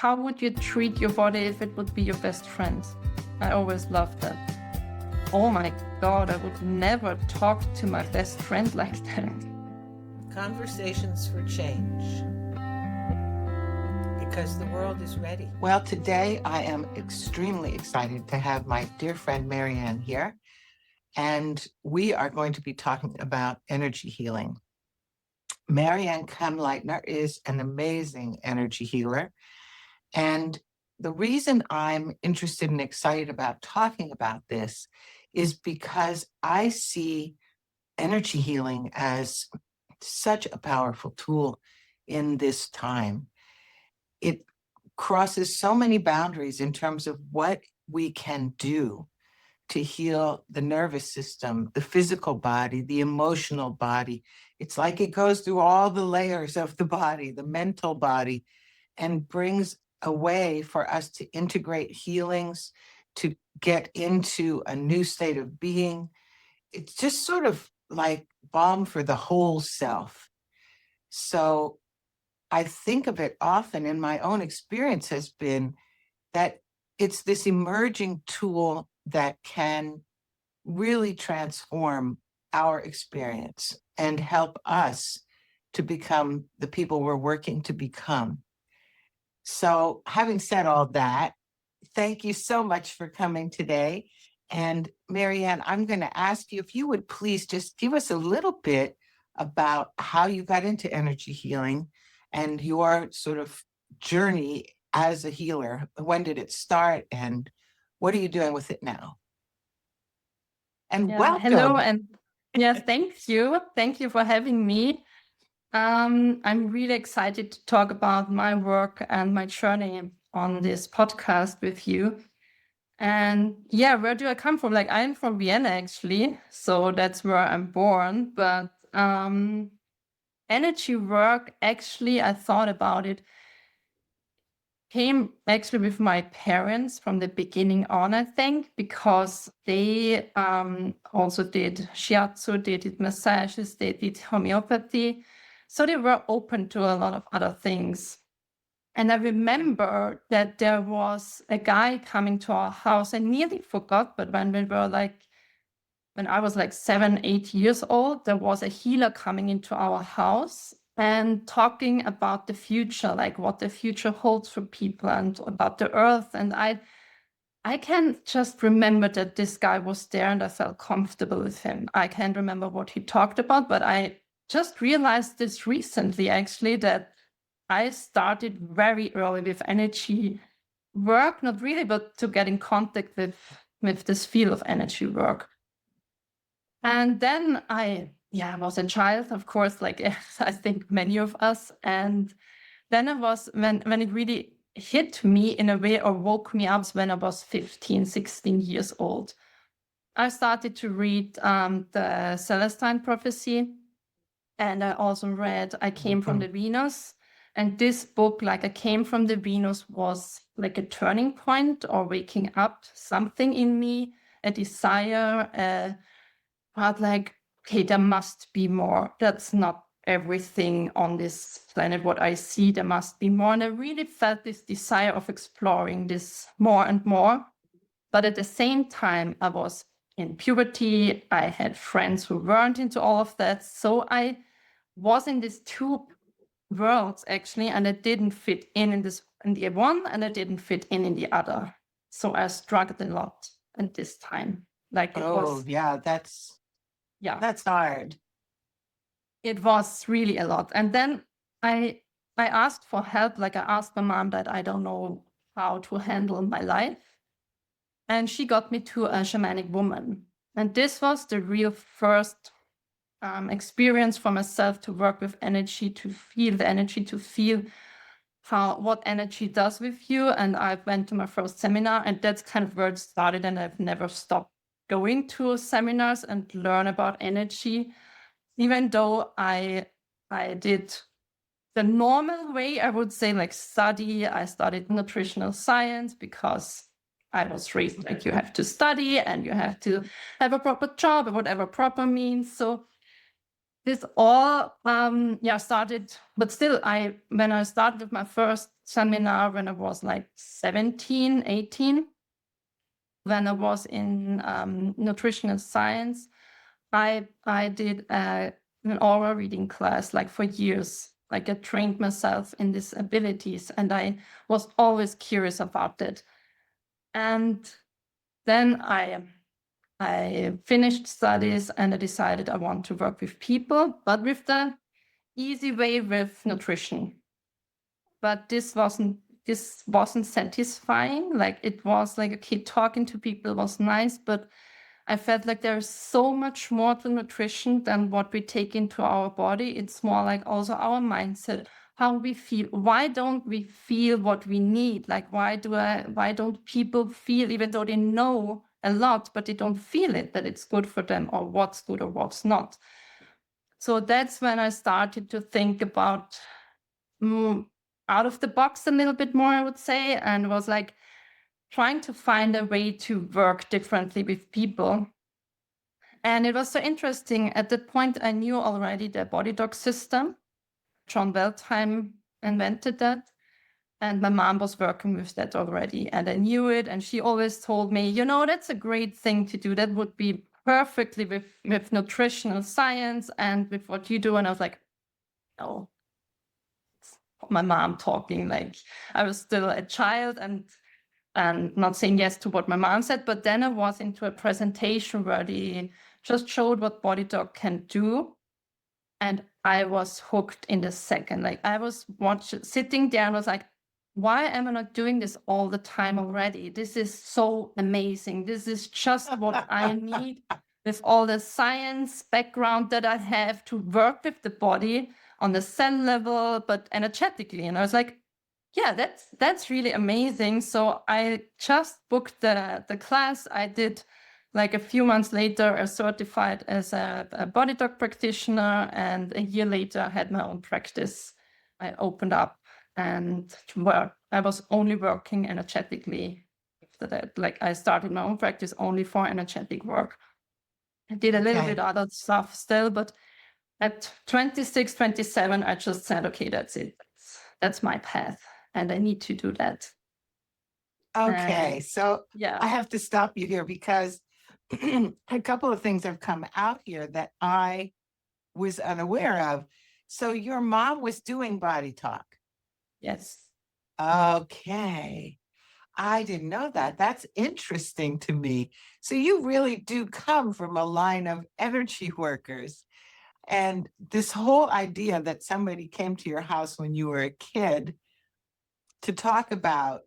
how would you treat your body if it would be your best friend? I always loved that. Oh my God, I would never talk to my best friend like that. Conversations for change. Because the world is ready. Well, today I am extremely excited to have my dear friend Marianne here, and we are going to be talking about energy healing. Marianne Kamleitner is an amazing energy healer, and the reason I'm interested and excited about talking about this is because I see energy healing as such a powerful tool in this time. It crosses so many boundaries in terms of what we can do to heal the nervous system, the physical body, the emotional body. It's like it goes through all the layers of the body, the mental body, and brings a way for us to integrate healings, to get into a new state of being. It's just sort of like balm for the whole self. So I think of it often, in my own experience has been that it's this emerging tool that can really transform our experience and help us to become the people we're working to become. So having said all that, thank you so much for coming today. And Marianne, I'm going to ask you if you would please just give us a little bit about how you got into energy healing and your sort of journey as a healer. When did it start and what are you doing with it now? And welcome. Hello, and yes, thank you. Thank you for having me. I'm really excited to talk about my work and my journey on this podcast with you. And yeah, where do I come from? Like, I'm from Vienna, actually, so that's where I'm born. But energy work, actually, I thought about it, came actually with my parents from the beginning on, I think, because they also did shiatsu, they did massages, they did homeopathy. So they were open to a lot of other things. And I remember that there was a guy coming to our house. I nearly forgot, but when I was like 7, 8 years old, there was a healer coming into our house and talking about the future, like what the future holds for people and about the earth. And I can just remember that this guy was there and I felt comfortable with him. I can't remember what he talked about, but I just realized this recently, actually, that I started very early with energy work, not really, but to get in contact with this field of energy work. And then I was a child, of course, like I think many of us. And then I was, when it really hit me in a way or woke me up, when I was 15, 16 years old. I started to read the Celestine Prophecy. And I also read I Came from the Venus. And this book, like I Came from the Venus, was like a turning point or waking up something in me, a desire, but like, okay, there must be more. That's not everything on this planet, what I see, there must be more. And I really felt this desire of exploring this more and more. But at the same time, I was in puberty. I had friends who weren't into all of that. So I was in these two worlds, actually, and I didn't fit in the one, and I didn't fit in the other. So I struggled a lot at this time. Like that's hard. It was really a lot. And then I asked for help. Like I asked my mom that I don't know how to handle my life. And she got me to a shamanic woman. And this was the real first experience for myself to work with energy, to feel the energy, to feel what energy does with you. And I went to my first seminar, and that's kind of where it started. And I've never stopped going to seminars and learn about energy, even though I did the normal way, I would say, like study. I studied nutritional science because I was raised like you have to study and you have to have a proper job, or whatever proper means. So this all started, but still when I started with my first seminar when I was like 17, 18. When I was in nutritional science, I did an oral reading class like for years. Like I trained myself in these abilities, and I was always curious about it. And then I finished studies and I decided I want to work with people, but with the easy way with nutrition. But this wasn't satisfying. Like it was like, okay, talking to people was nice, but I felt like there's so much more to nutrition than what we take into our body. It's more like also our mindset, how we feel. Why don't we feel what we need? Like why don't people feel, even though they know a lot, but they don't feel it, that it's good for them, or what's good or what's not? So that's when I started to think about out of the box a little bit more, I would say, and was like trying to find a way to work differently with people. And it was so interesting. At that point, I knew already the BodyTalk system. John Weltheim invented that. And my mom was working with that already. And I knew it. And she always told me, that's a great thing to do. That would be perfectly with nutritional science and with what you do. And I was like, no. My mom talking, like I was still a child and not saying yes to what my mom said. But then I was into a presentation where they just showed what BodyTalk can do. And I was hooked in the second. Like I was sitting there and was like, why am I not doing this all the time already? This is so amazing. This is just what I need with all the science background that I have to work with the body on the cell level, but energetically. And I was like, yeah, that's really amazing. So I just booked the class. I did like a few months later, I certified as a BodyTalk practitioner, and a year later I had my own practice. I opened up and I was only working energetically after that. Like I started my own practice only for energetic work. I did a little bit other stuff still, but at 26, 27, I just said, okay, that's it. That's my path, and I need to do that. Okay, so Yeah. I have to stop you here because a couple of things have come out here that I was unaware of. So your mom was doing BodyTalk. Yes. Okay. I didn't know that. That's interesting to me. So you really do come from a line of energy workers. And this whole idea that somebody came to your house when you were a kid to talk about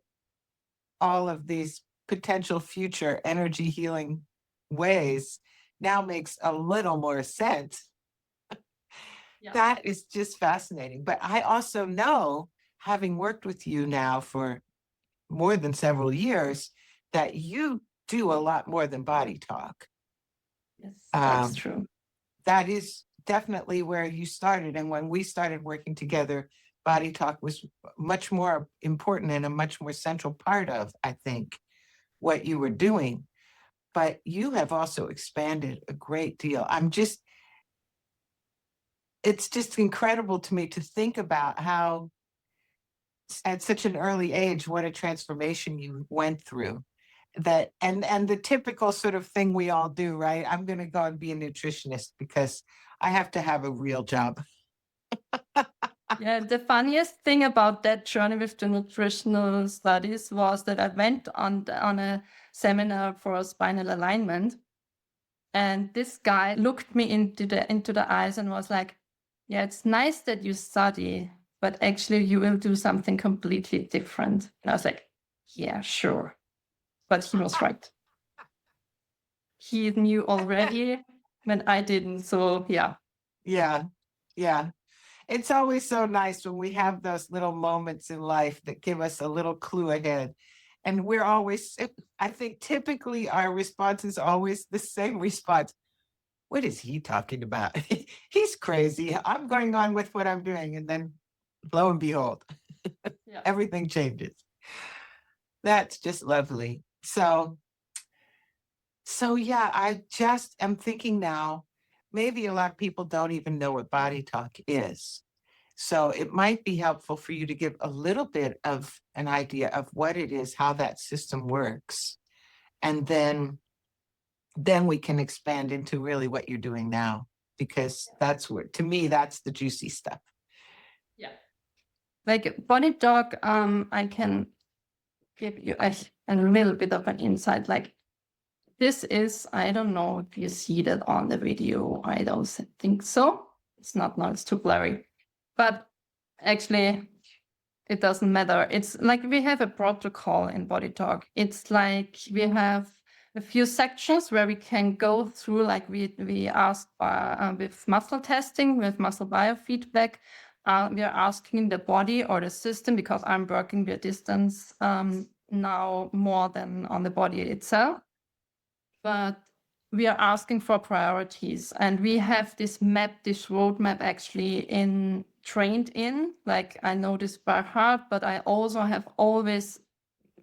all of these potential future energy healing ways now makes a little more sense. Yeah. That is just fascinating. But I also know, having worked with you now for more than several years, that you do a lot more than BodyTalk. Yes, that's true. That is definitely where you started. And when we started working together, BodyTalk was much more important and a much more central part of, I think, what you were doing. But you have also expanded a great deal. It's just incredible to me to think about how at such an early age, what a transformation you went through. That and the typical sort of thing we all do, right? I'm going to go and be a nutritionist because I have to have a real job. Yeah, the funniest thing about that journey with the nutritional studies was that I went on a seminar for spinal alignment, and this guy looked me into the eyes and was like, "Yeah, it's nice that you study, but actually you will do something completely different." And I was like, "Yeah, sure," but he was right. He knew already when I didn't. So yeah. Yeah, yeah. It's always so nice when we have those little moments in life that give us a little clue ahead. And we're always, I think typically our response is always the same response. What is he talking about? He's crazy. I'm going on with what I'm doing. And then lo and behold, Yeah. everything changes. That's just lovely. So yeah, I just am thinking now, maybe a lot of people don't even know what BodyTalk is. So it might be helpful for you to give a little bit of an idea of what it is, how that system works. And then we can expand into really what you're doing now, because that's where, to me, that's the juicy stuff. Yeah. Like BodyTalk, I can give you a little bit of an insight. Like this is, I don't know if you see that on the video. I don't think so. It's not, no, it's too blurry. But actually, it doesn't matter. It's like we have a protocol in BodyTalk. It's like we have a few sections where we can go through, like we ask with muscle testing, with muscle biofeedback. We are asking the body or the system, because I'm working with distance now more than on the body itself. But we are asking for priorities, and we have this map, this roadmap actually trained in, like I know this by heart, but I also have always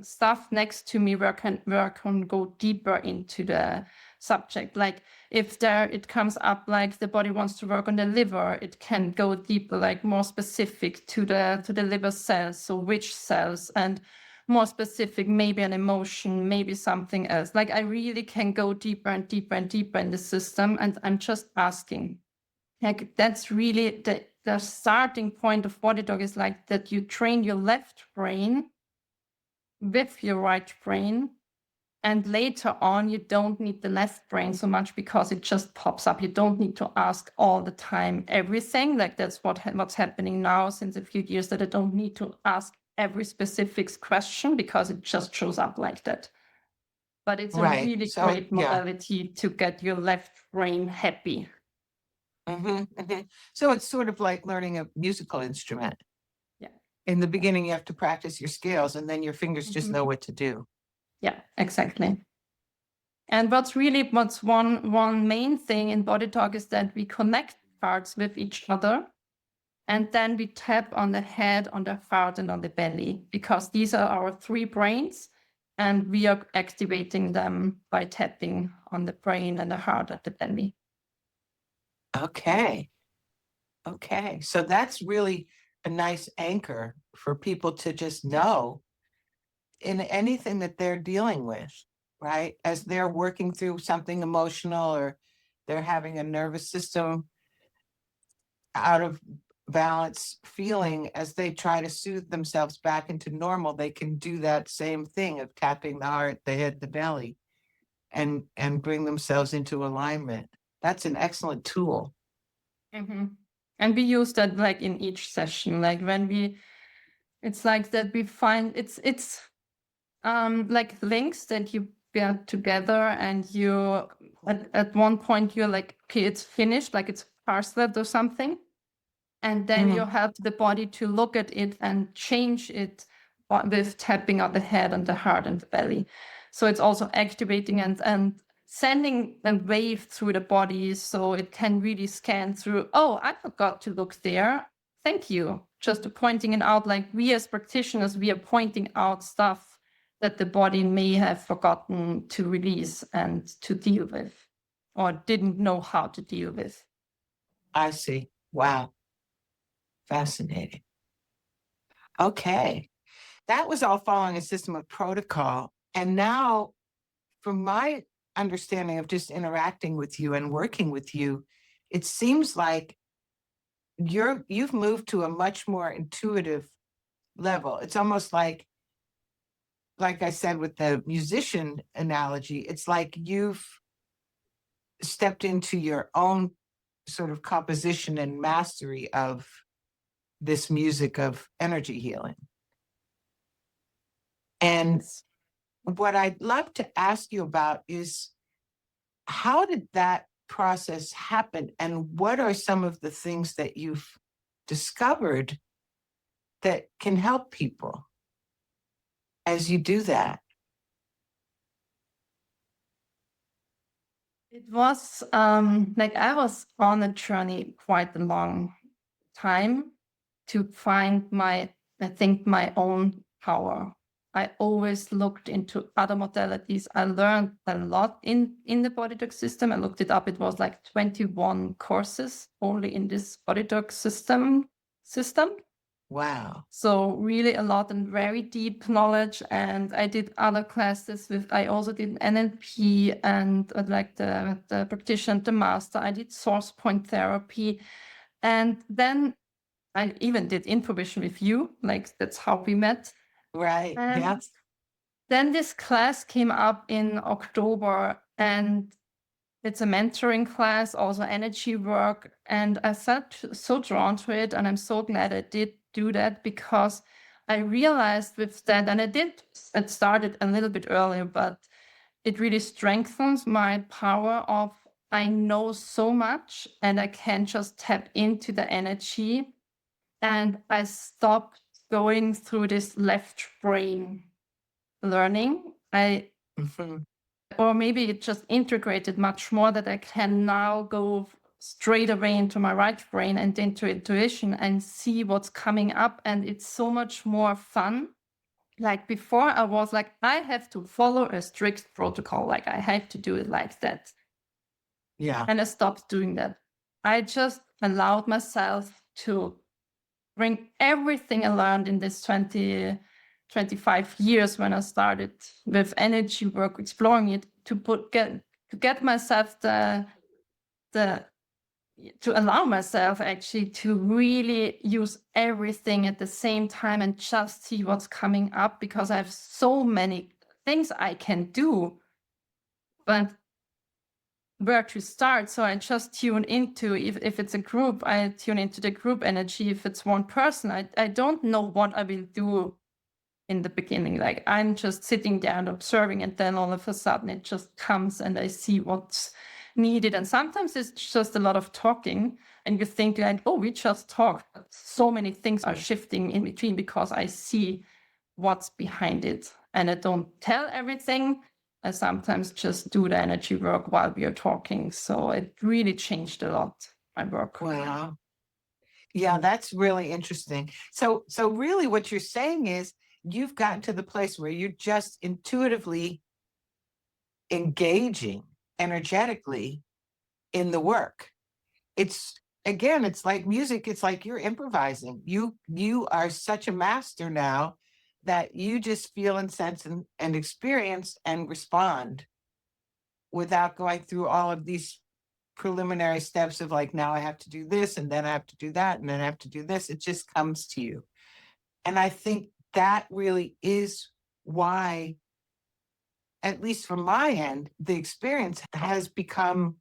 stuff next to me where I can go deeper into the subject. Like if it comes up like the body wants to work on the liver, it can go deeper, like more specific to the liver cells. So which cells, and more specific, maybe an emotion, maybe something else. Like I really can go deeper and deeper and deeper in the system, and I'm just asking. Like that's really the starting point of BodyTalk, is like that you train your left brain with your right brain, and later on you don't need the left brain so much, because it just pops up. You don't need to ask all the time everything. Like that's what's happening now since a few years, that I don't need to ask every specific question, because it just shows up like that. But it's a Right. really So, great yeah. modality to get your left brain happy. So it's sort of like learning a musical instrument. Yeah. In the beginning, you have to practice your scales, and then your fingers just know what to do. Yeah, exactly. And what's one main thing in BodyTalk is that we connect parts with each other, and then we tap on the head, on the heart, and on the belly, because these are our three brains, and we are activating them by tapping on the brain and the heart and the belly. Okay. So that's really a nice anchor for people to just know in anything that they're dealing with, right? As they're working through something emotional, or they're having a nervous system out of balance feeling, as they try to soothe themselves back into normal, they can do that same thing of tapping the heart, the head, the belly, and bring themselves into alignment. That's an excellent tool. And we use that like in each session, like when it's like that we find it's like links that you get together, and you at one point you're like, okay, it's finished, like it's parceled or something, and then you help the body to look at it and change it with tapping on the head and the heart and the belly. So it's also activating and sending a wave through the body, so it can really scan through. Oh, I forgot to look there. Thank you. Just pointing it out. Like we as practitioners, we are pointing out stuff that the body may have forgotten to release and to deal with, or didn't know how to deal with. I see. Wow. Fascinating. Okay. That was all following a system of protocol. And now, from my understanding of just interacting with you and working with you, it seems like you've moved to a much more intuitive level. It's almost like I said with the musician analogy, it's like you've stepped into your own sort of composition and mastery of this music of energy healing. And what I'd love to ask you about is, how did that process happen? And what are some of the things that you've discovered that can help people as you do that? It was like I was on a journey quite a long time to find my own power. I always looked into other modalities. I learned a lot in the BodyTalk system. I looked it up. It was like 21 courses only in this BodyTalk system. system. Wow. So really a lot and very deep knowledge. And I did other classes I also did NLP and like the practitioner, the master. I did source point therapy. And then I even did intuition with you, like that's how we met. Right. And Yes. then this class came up in October, and it's a mentoring class, also energy work. And I felt so drawn to it. And I'm so glad I did do that, because I realized with that, and it started a little bit earlier, but it really strengthens my power of, I know so much and I can just tap into the energy. And I stopped going through this left brain learning. Mhm. Or maybe it just integrated much more, that I can now go straight away into my right brain and into intuition and see what's coming up. And it's so much more fun. Like before, I was like, I have to follow a strict protocol. Like I have to do it like that. Yeah. And I stopped doing that. I just allowed myself to bring everything I learned in this 25 years when I started with energy work, exploring it, to get myself to allow myself actually to really use everything at the same time and just see what's coming up, because I have so many things I can do, but where to start? So I just tune into, if it's a group, I tune into the group energy. If it's one person, I don't know what I will do in the beginning. Like I'm just sitting there and observing, and then all of a sudden it just comes and I see what's needed. And sometimes it's just a lot of talking and you think like, oh, we just talked, but so many things are shifting in between, because I see what's behind it. And I don't tell everything. I sometimes just do the energy work while we are talking. So it really changed a lot, my work. Wow. Yeah, that's really interesting. So really what you're saying is you've gotten to the place where you're just intuitively engaging energetically in the work. It's again, it's like music, it's like you're improvising. You are such a master now that you just feel and sense and experience and respond without going through all of these preliminary steps of like, now I have to do this and then I have to do that and then I have to do this. It just comes to you. And I think that really is why, at least from my end, the experience has become,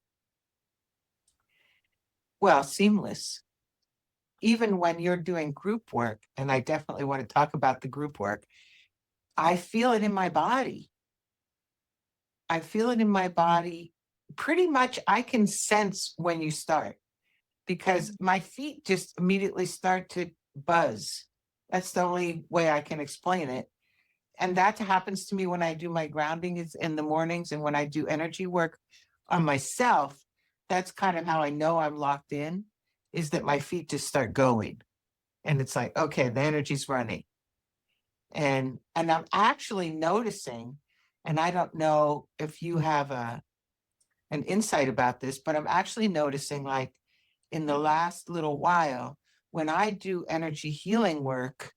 well, seamless. Even when you're doing group work, and I definitely want to talk about the group work, I feel it in my body. I feel it in my body. Pretty much I can sense when you start, because my feet just immediately start to buzz. That's the only way I can explain it. And that happens to me when I do my grounding is in the mornings, and when I do energy work on myself, that's kind of how I know I'm locked in, is that my feet just start going. And it's like, okay, the energy's running. And I'm actually noticing, and I don't know if you have an insight about this, but I'm actually noticing, like, in the last little while, when I do energy healing work,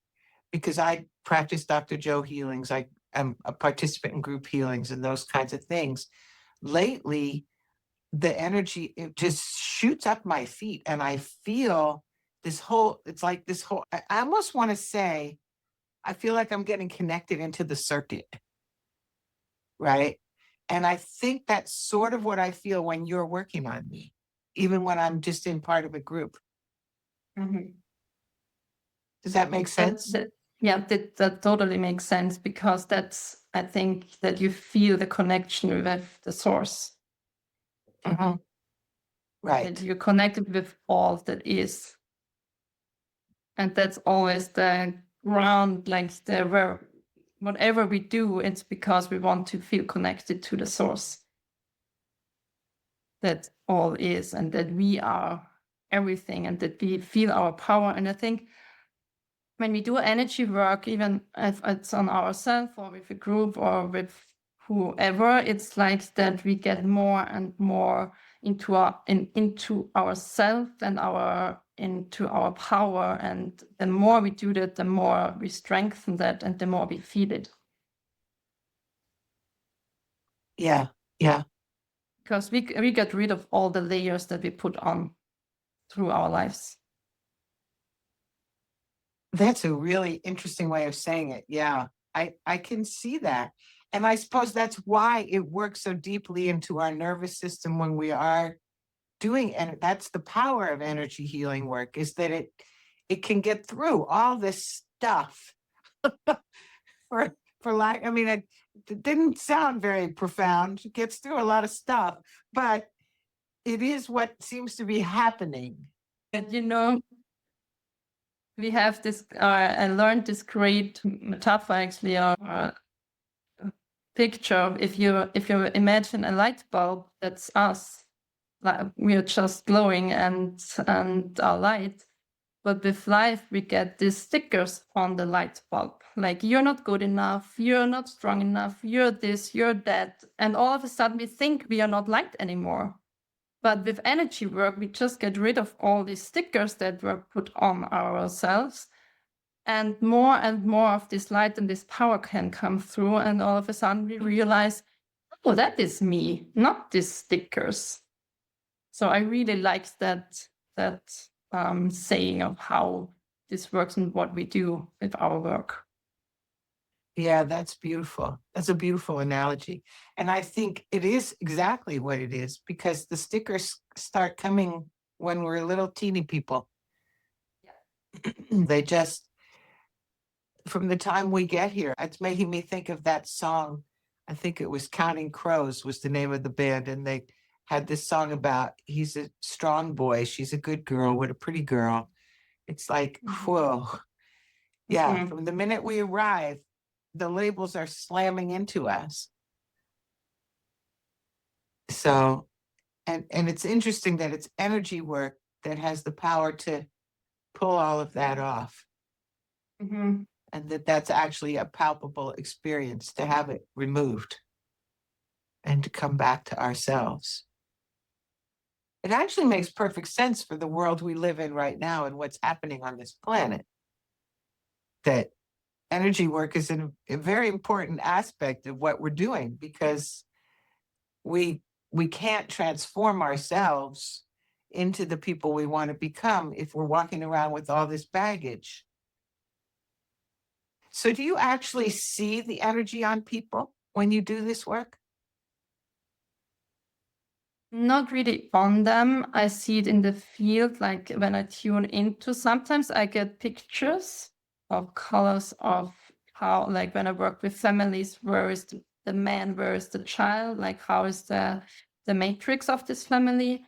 because I practice Dr. Joe healings, I am a participant in group healings and those kinds of things. Lately, the energy, it just shoots up my feet, and I feel this whole, it's like this whole, I almost want to say, I feel like I'm getting connected into the circuit, right? And I think that's sort of what I feel when you're working on me, even when I'm just in part of a group. Mhm. Does that make sense? Yeah, that totally makes sense, because that's, I think, that you feel the connection with the source. Mhm. Right. That you're connected with all that is. And that's always the ground, like where whatever we do, it's because we want to feel connected to the source. That all is, and that we are everything, and that we feel our power. And I think when we do energy work, even if it's on ourselves or with a group or with whoever, it's like that we get more and more into ourselves and our into our power. And the more we do that, the more we strengthen that and the more we feel it. Yeah. Yeah. Because we get rid of all the layers that we put on through our lives. That's a really interesting way of saying it. Yeah, I can see that. And I suppose that's why it works so deeply into our nervous system when we are doing, and that's the power of energy healing work, is that it can get through all this stuff. For lack, I mean, it didn't sound very profound. It gets through a lot of stuff, but it is what seems to be happening. And we have this, I learned this great metaphor actually, picture. If you imagine a light bulb, that's us, like we are just glowing and our light. But with life, we get these stickers on the light bulb, like you're not good enough, you're not strong enough, you're this, you're that. And all of a sudden we think we are not light anymore. But with energy work, we just get rid of all these stickers that were put on ourselves. And more of this light and this power can come through. And all of a sudden we realize, oh, that is me, not these stickers. So I really like that saying of how this works and what we do with our work. Yeah, that's beautiful. That's a beautiful analogy. And I think it is exactly what it is, because the stickers start coming when we're little teeny people. Yeah. They just, from the time we get here, it's making me think of that song. I think it was Counting Crows was the name of the band. And they had this song about, he's a strong boy, she's a good girl, what a pretty girl. It's like, whoa. Yeah, from the minute we arrive, the labels are slamming into us. So, and it's interesting that it's energy work that has the power to pull all of that off. And that's actually a palpable experience to have it removed and to come back to ourselves. It actually makes perfect sense for the world we live in right now and what's happening on this planet, that energy work is a very important aspect of what we're doing, because we can't transform ourselves into the people we want to become if we're walking around with all this baggage. So do you actually see the energy on people when you do this work? Not really on them. I see it in the field, like when I tune into, sometimes I get pictures of colors of how, like when I work with families, where is the man, where is the child, like how is the matrix of this family.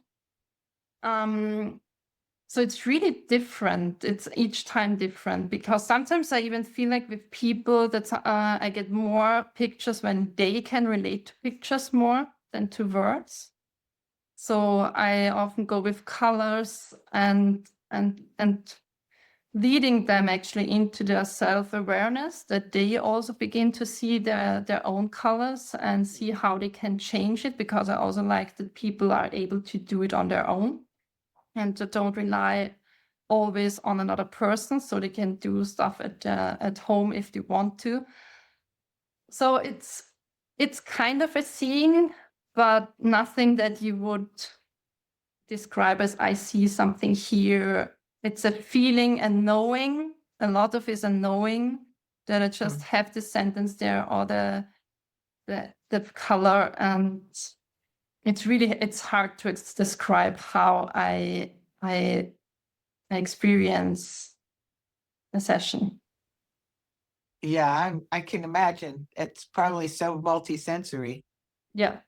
So it's really different. It's each time different, because sometimes I even feel like with people that I get more pictures when they can relate to pictures more than to words. So I often go with colors and leading them actually into their self-awareness, that they also begin to see their own colors and see how they can change it, because I also like that people are able to do it on their own and to don't rely always on another person, so they can do stuff at home if they want to. So it's kind of a seeing, but nothing that you would describe as I see something here. It's a feeling and knowing. A lot of it is a knowing, that I just have the sentence there or the color, and it's hard to describe how I experience a session. Yeah, I can imagine. It's probably so multisensory. Yeah.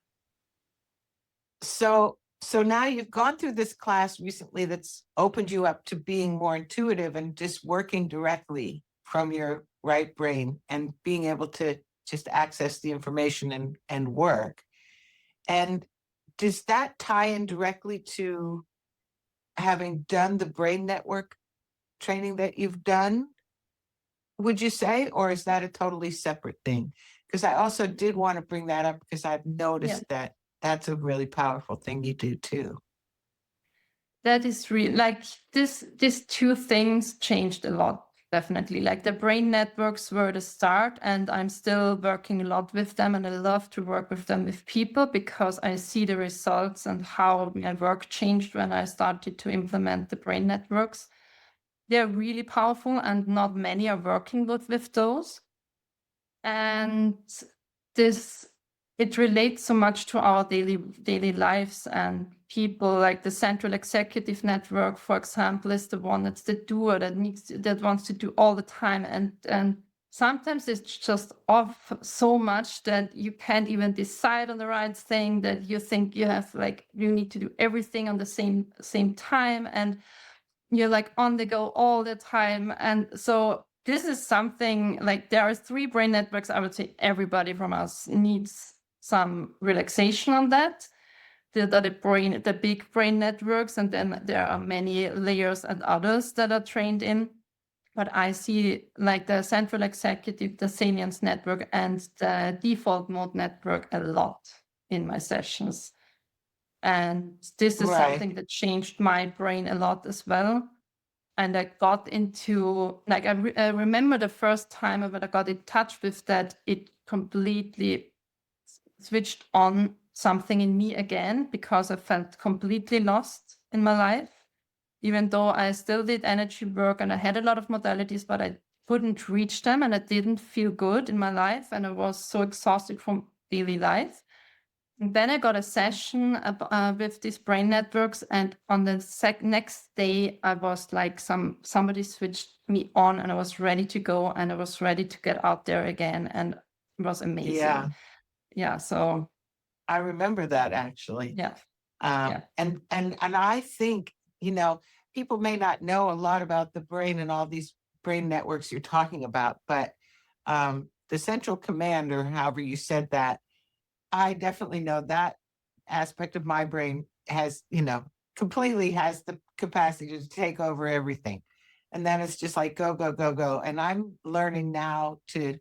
So now you've gone through this class recently that's opened you up to being more intuitive and just working directly from your right brain and being able to just access the information and work. And does that tie in directly to having done the brain network training that you've done, would you say, or is that a totally separate thing? Because I also did want to bring that up, because I've noticed that that's a really powerful thing you do too. That is really like these two things changed a lot, definitely. Like the brain networks were the start, and I'm still working a lot with them, and I love to work with them with people because I see the results and how my work changed when I started to implement the brain networks. They're really powerful, and not many are working with those. And it relates so much to our daily lives and people. Like the central executive network, for example, is the one that's the doer that wants to do all the time, and sometimes it's just off so much that you can't even decide on the right thing, that you think you need to do everything on the same time, and you're like on the go all the time. And so this is something like there are 3 brain networks. I would say everybody from us needs some relaxation on that. The big brain networks, and then there are many layers and others that are trained in. But I see like the central executive, the salience network, and the default mode network a lot in my sessions. And this is Right. something that changed my brain a lot as well. And I got into, like, I remember the first time when I got in touch with that, it completely switched on something in me again, because I felt completely lost in my life. Even though I still did energy work and I had a lot of modalities, but I couldn't reach them, and I didn't feel good in my life, and I was so exhausted from daily life. And then I got a session with these brain networks, and on the next day, I was like, somebody switched me on, and I was ready to go, and I was ready to get out there again, and it was amazing. Yeah. So I remember that actually. yeah. And I think, people may not know a lot about the brain and all these brain networks you're talking about, but the central command, or however you said that, I definitely know that aspect of my brain has, completely has the capacity to take over everything. And then it's just like go, go, go, go. And I'm learning now to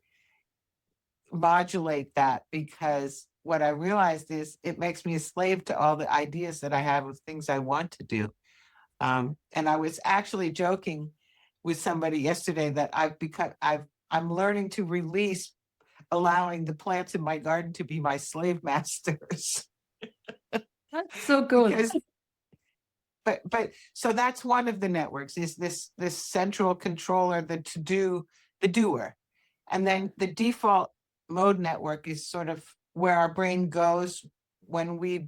modulate that, because what I realized is it makes me a slave to all the ideas that I have of things I want to do. And I was actually joking with somebody yesterday that I'm learning to release, allowing the plants in my garden to be my slave masters. That's so good. Because, but so that's one of the networks, is this central controller, the doer. And then the default mode network is sort of where our brain goes when we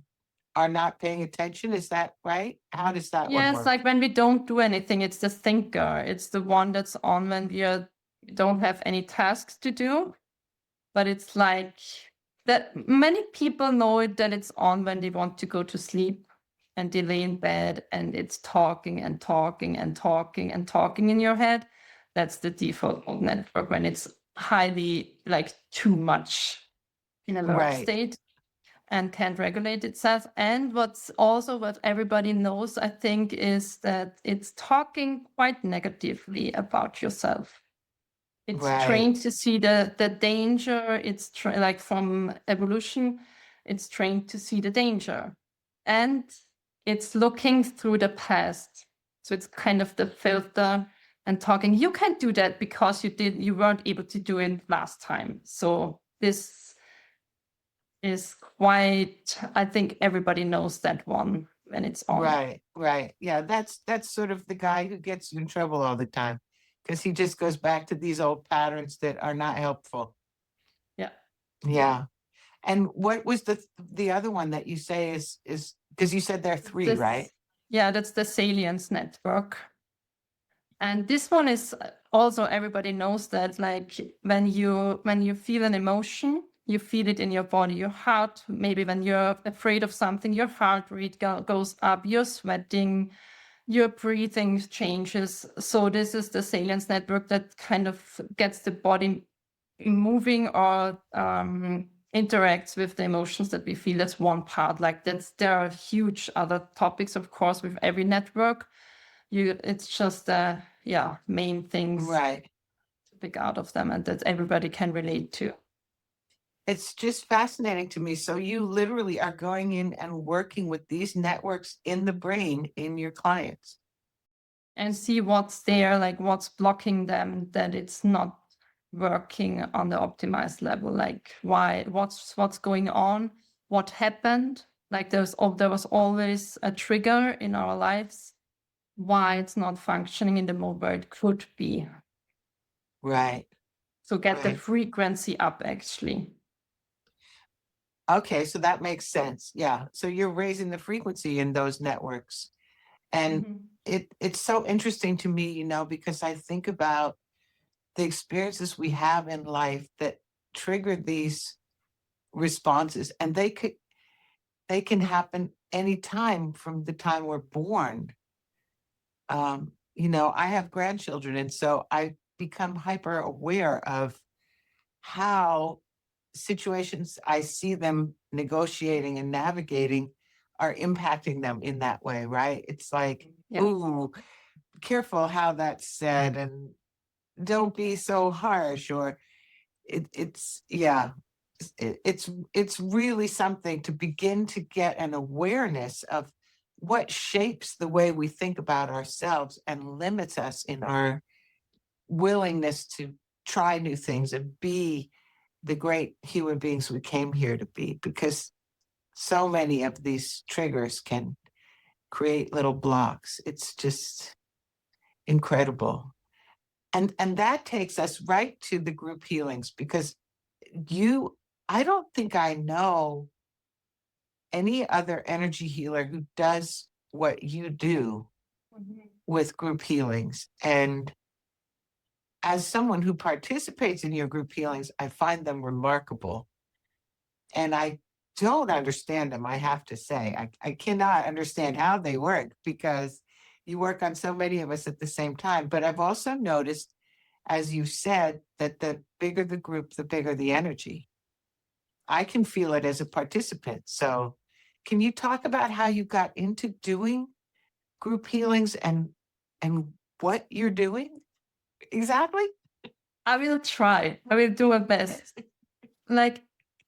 are not paying attention. Is that right? How does that one Yes, work? like when we don't do anything, it's the thinker. It's the one that's on when we don't have any tasks to do. But it's like that many people know it, that it's on when they want to go to sleep, and they lay in bed, and it's talking and talking and talking and talking in your head. That's the default mode network, when it's highly, like, too much in alert Right. state and can't regulate itself. And what everybody knows, I think, is that it's talking quite negatively about yourself. It's Right. trained to see the danger. It's like from evolution, it's trained to see the danger, and it's looking through the past. So it's kind of the filter and talking. You can't do that because you weren't able to do it last time. So this is quite, I think everybody knows that one when it's on. Right. Yeah, that's sort of the guy who gets you in trouble all the time, because he just goes back to these old patterns that are not helpful. Yeah. Yeah. And what was the other one that you say is because you said there are 3, right? Yeah, that's the salience network. And this one is also, everybody knows that, like, when you feel an emotion, you feel it in your body, your heart. Maybe when you're afraid of something, your heart rate goes up, you're sweating, your breathing changes. So this is the salience network that kind of gets the body moving, or interacts with the emotions that we feel. That's one part. Like, there are huge other topics, of course, with every network. It's just main things Right. to pick out of them, and that everybody can relate to. It's just fascinating to me. So you literally are going in and working with these networks in the brain in your clients. And see what's there, like what's blocking them, that it's not working on the optimized level, like what's going on, what happened, like there was always a trigger in our lives, why it's not functioning in the mode where it could be. Right. So get the Right. frequency up, actually. Okay, so that makes sense. Yeah. So you're raising the frequency in those networks. And it's so interesting to me, you know, because I think about the experiences we have in life that trigger these responses, and they can happen anytime from the time we're born. You know, I have grandchildren, and so I become hyper aware of how situations I see them negotiating and navigating are impacting them in that way, right? It's like, Yeah. ooh, careful how that's said, and don't be so harsh, or it's yeah, it's really something to begin to get an awareness of what shapes the way we think about ourselves and limits us in our willingness to try new things and be the great human beings we came here to be, because so many of these triggers can create little blocks. It's just incredible. And that takes us right to the group healings, because I don't think I know any other energy healer who does what you do with group healings. And as someone who participates in your group healings, I find them remarkable. And I don't understand them, I have to say. I cannot understand how they work, because you work on so many of us at the same time. But I've also noticed, as you said, that the bigger the group, the bigger the energy. I can feel it as a participant. So can you talk about how you got into doing group healings and what you're doing exactly? I will try. I will do my best. Like,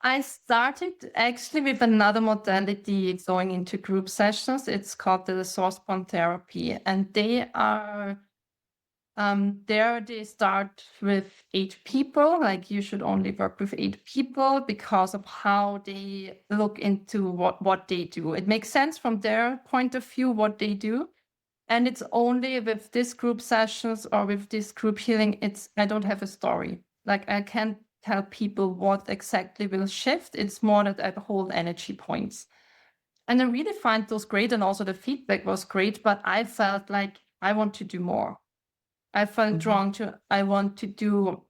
I started actually with another modality going into group sessions. It's called the source point therapy, and they are there they start with 8 people. Like, you should only work with 8 people because of how they look into what they do. It makes sense from their point of view what they do. And it's only with this group sessions or with this group healing, I don't have a story. Like, I can't tell people what exactly will shift. It's more that I hold energy points. And I really find those great. And also the feedback was great, but I felt like I want to do more. I felt drawn to, I want to go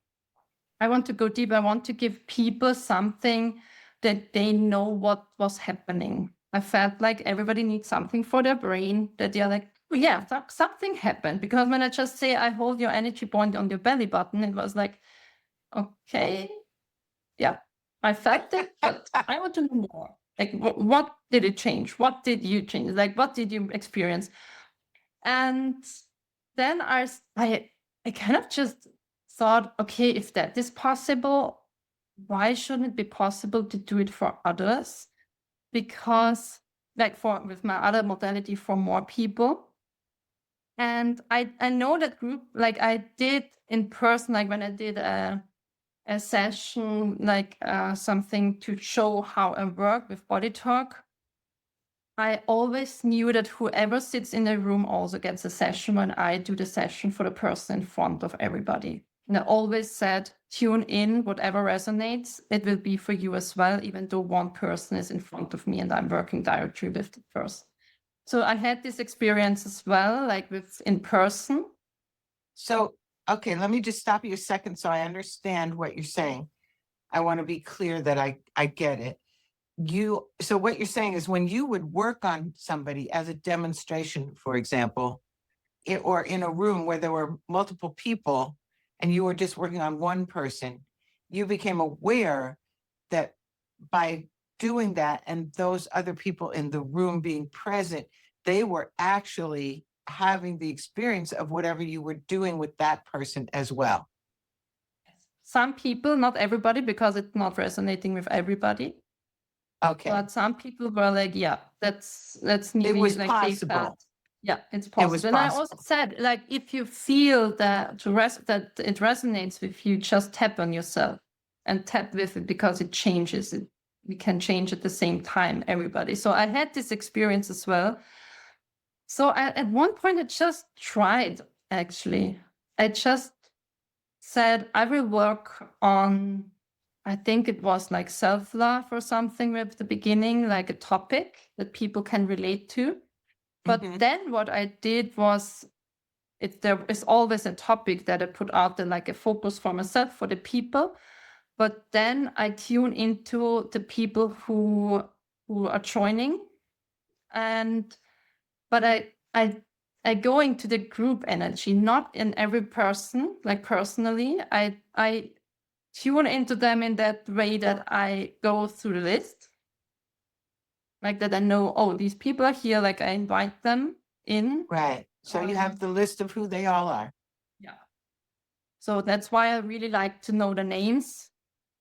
deep. I want to give people something that they know what was happening. I felt like everybody needs something for their brain, that they're like, oh, yeah, something happened. Because when I just say, I hold your energy point on your belly button, it was like, okay, yeah, I felt it, but I want to know more. Like, what did it change? What did you change? Like, what did you experience? And then I kind of just thought, okay, if that is possible, why shouldn't it be possible to do it for others? Because, like, with my other modality, for more people. And I know that group, like I did in person, like when I did a session, like something to show how I work with BodyTalk. I always knew that whoever sits in the room also gets a session when I do the session for the person in front of everybody. And I always said, tune in, whatever resonates, it will be for you as well, even though one person is in front of me and I'm working directly with the person. So I had this experience as well, like with in person. So, okay, let me just stop you a second so I understand what you're saying. I want to be clear that I get it. So what you're saying is, when you would work on somebody as a demonstration, for example, or in a room where there were multiple people and you were just working on one person, you became aware that by doing that and those other people in the room being present, they were actually having the experience of whatever you were doing with that person as well. some people, not everybody, because it's not resonating with everybody. Okay. But some people were like, yeah, that's It nearly was like they possible. felt. Yeah, it's It was possible. And I also possible. said, like, if you feel that that it resonates with you, just tap on yourself and tap with it, because it changes it. We can change at the same time, everybody. So I had this experience as well. So at one point, I just tried, actually. I just said, I will work on, I think it was like self-love or something at the beginning, like a topic that people can relate to. But Mhm. then what I did was, there is always a topic that I put out there, like a focus for myself, for the people. But then I tune into the people who are joining, but I go into the group energy, not in every person, like personally. I tune into them in that way that I go through the list, like that I know, oh, these people are here, like I invite them in. Right. So you have the list of who they all are. Yeah. So that's why I really like to know the names,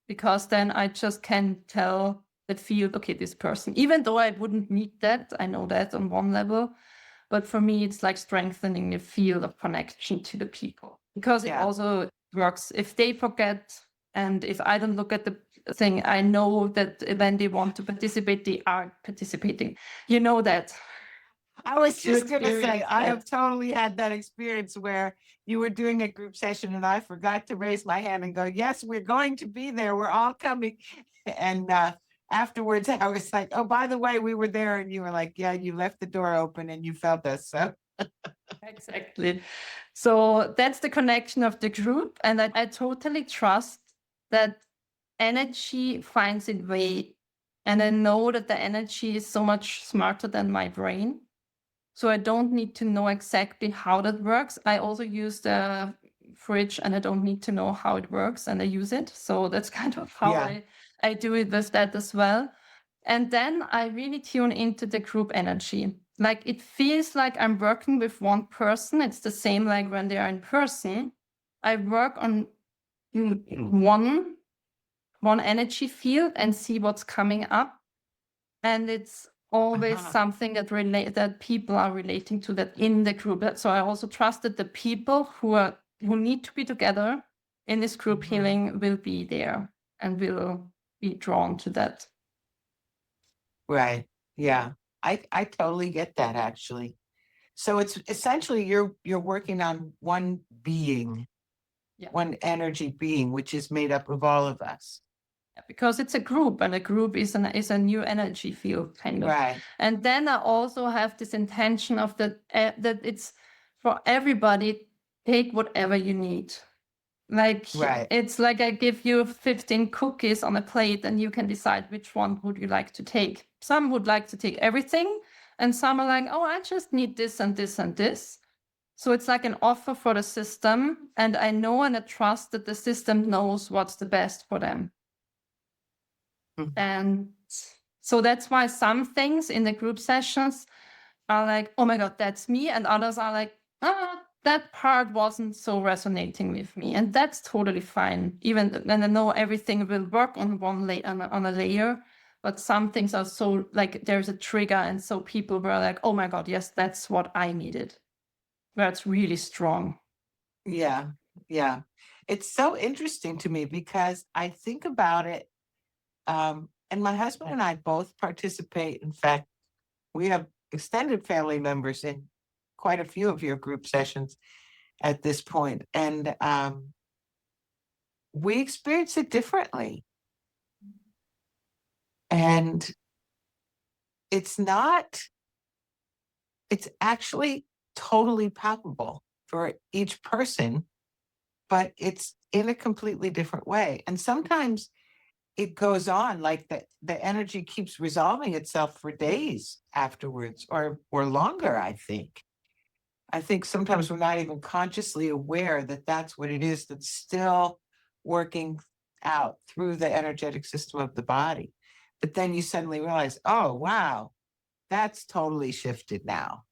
because then I just can tell that field, okay, this person, even though I wouldn't need that, I know that on one level. But for me, it's like strengthening the field of connection to the people, because it Yeah. also works if they forget. And if I don't look at the thing, I know that when they want to participate, they are participating. You know that. I was You just going to say, experience I that. have totally had that experience where you were doing a group session and I forgot to raise my hand and go, yes, we're going to be there. We're all coming. And afterwards, I was like, oh, by the way, we were there. And you were like, yeah, you left the door open and you felt us. So Exactly. So that's the connection of the group. And I totally trust that energy finds its way. And I know that the energy is so much smarter than my brain. So I don't need to know exactly how that works. I also use the fridge and I don't need to know how it works, and I use it. So that's kind of how Yeah. I do it with that as well. And then I really tune into the group energy. Like it feels like I'm working with one person. It's the same like when they are in person. I work on one energy field and see what's coming up. And it's always something that people are relating to, that in the group. So I also trust that the people who need to be together in this group healing will be there and will be drawn to that. Right. Yeah. I totally get that actually. So it's essentially you're working on one being, Yeah. one energy being, which is made up of all of us. Because it's a group, and a group is a new energy field, kind of. Right. And then I also have this intention of that it's for everybody. Take whatever you need. Like Right. it's like I give you 15 cookies on a plate, and you can decide which one would you like to take. Some would like to take everything, and some are like, oh, I just need this and this and this. So it's like an offer for the system, and I know and I trust that the system knows what's the best for them. Mhm. And so that's why some things in the group sessions are like, oh my God, that's me. And others are like, that part wasn't so resonating with me. And that's totally fine. Even when I know everything will work on on a layer, but some things are so like there's a trigger. And so people were like, oh my God, yes, that's what I needed. That's really strong. Yeah. Yeah. It's so interesting to me because I think about it. And my husband and I both participate. In fact, we have extended family members in quite a few of your group sessions at this point. And we experience it differently. And it's actually totally palpable for each person, but it's in a completely different way. And sometimes it goes on like the energy keeps resolving itself for days afterwards or longer, I think. I think sometimes we're not even consciously aware that that's what it is that's still working out through the energetic system of the body. But then you suddenly realize, oh, wow, that's totally shifted now,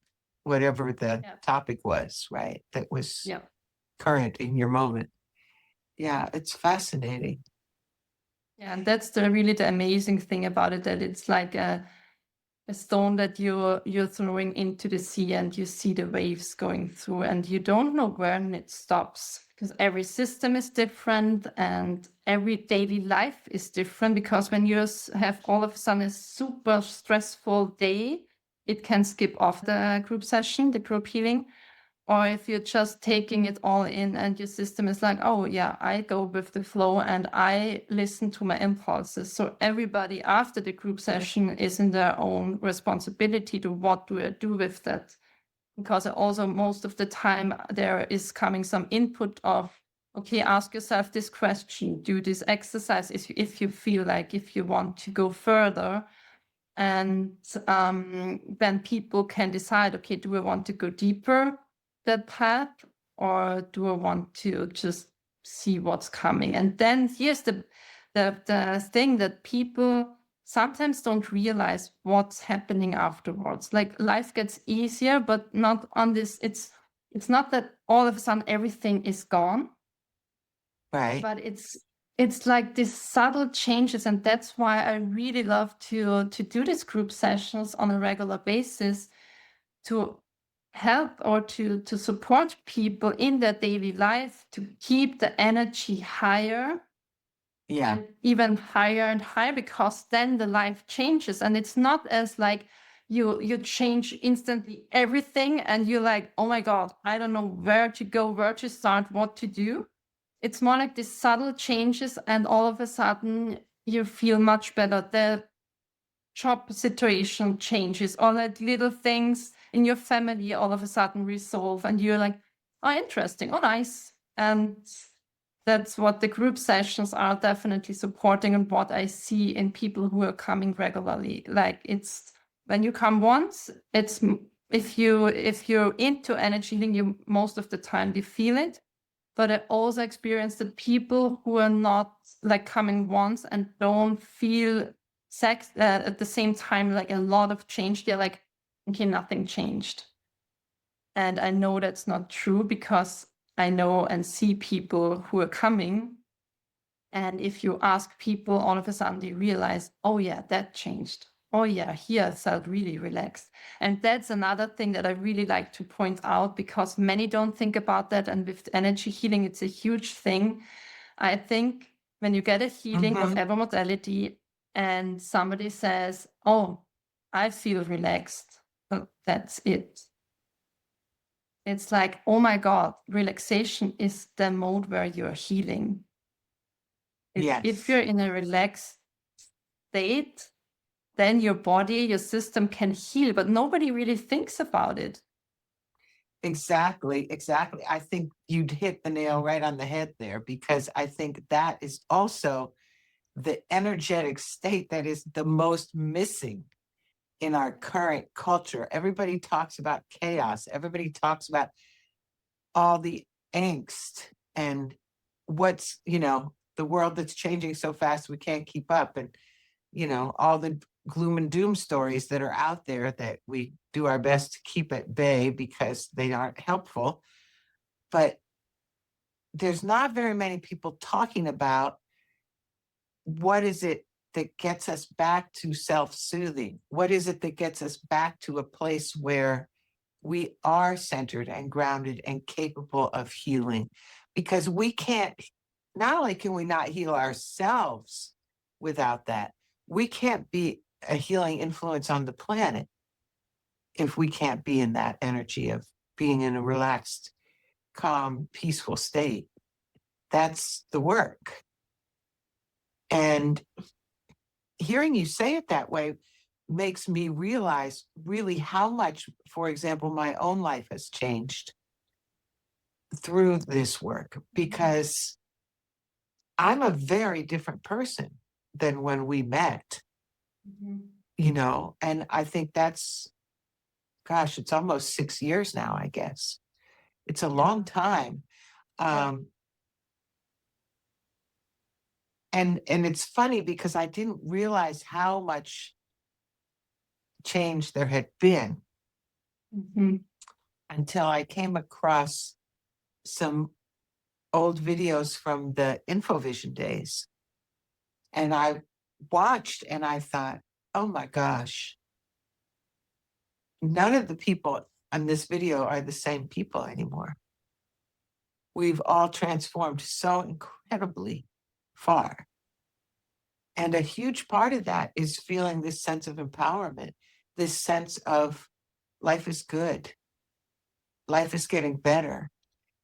whatever the Yeah. topic was, right? That was Yeah. current in your moment. Yeah, it's fascinating. Yeah, and that's really the amazing thing about it, that it's like a stone that you're throwing into the sea, and you see the waves going through, and you don't know when it stops, because every system is different and every daily life is different. Because when you have all of a sudden a super stressful day, it can skip off the group session, the group healing. Or if you're just taking it all in and your system is like, oh yeah, I go with the flow and I listen to my impulses. So everybody after the group session is in their own responsibility to what do I do with that. Because also most of the time there is coming some input of, okay, ask yourself this question, do this exercise if you feel like, if you want to go further. And then people can decide, okay, do I want to go deeper that path, or do I want to just see what's coming? And then here's the thing that people sometimes don't realize what's happening afterwards. Like life gets easier, but not on this. It's not that all of a sudden everything is gone, Right. but it's like these subtle changes. And that's why I really love to do these group sessions on a regular basis, to help or to support people in their daily life, to keep the energy higher, Yeah. and even higher and higher, because then the life changes. And it's not as like you change instantly everything and you're like, oh my God, I don't know where to go, where to start, what to do. It's more like these subtle changes, and all of a sudden you feel much better. The job situation changes, all that little things in your family all of a sudden resolve, and you're like, oh, interesting, oh, nice. And that's what the group sessions are definitely supporting, and what I see in people who are coming regularly. Like, it's when you come once, it's if you're into energy healing, you most of the time you feel it. But I also experienced that people who are not like coming once and don't feel sex at the same time, like a lot of change, they're like, okay, nothing changed. And I know that's not true, because I know and see people who are coming. And if you ask people, all of a sudden they realize, oh yeah, that changed. Oh yeah, here I felt really relaxed. And that's another thing that I really like to point out, because many don't think about that. And with energy healing, it's a huge thing. I think when you get a healing, Mhm. whatever modality, and somebody says, oh, I feel relaxed, well, that's it. It's like, oh my God, relaxation is the mode where you're healing. If Yes. you're in a relaxed state, then your body, your system can heal, but nobody really thinks about it. Exactly. Exactly. I think you'd hit the nail right on the head there, because I think that is also the energetic state that is the most missing in our current culture. Everybody talks about chaos. Everybody talks about all the angst and what's, the world that's changing so fast we can't keep up, and, all the gloom and doom stories that are out there that we do our best to keep at bay because they aren't helpful. But there's not very many people talking about what is it that gets us back to self-soothing? What is it that gets us back to a place where we are centered and grounded and capable of healing? Because we can't, not only can we not heal ourselves without that, we can't be a healing influence on the planet if we can't be in that energy of being in a relaxed, calm, peaceful state. That's the work. And hearing you say it that way makes me realize really how much, for example, my own life has changed through this work, because I'm a very different person than when we met, and I think that's, gosh, it's almost 6 years now, I guess. It's a long time. Yeah. Um, and it's funny because I didn't realize how much change there had been Mhm. until I came across some old videos from the InfoVision days. And I watched and I thought, oh my gosh, none of the people on this video are the same people anymore. We've all transformed so incredibly far. And a huge part of that is feeling this sense of empowerment, this sense of life is good, life is getting better.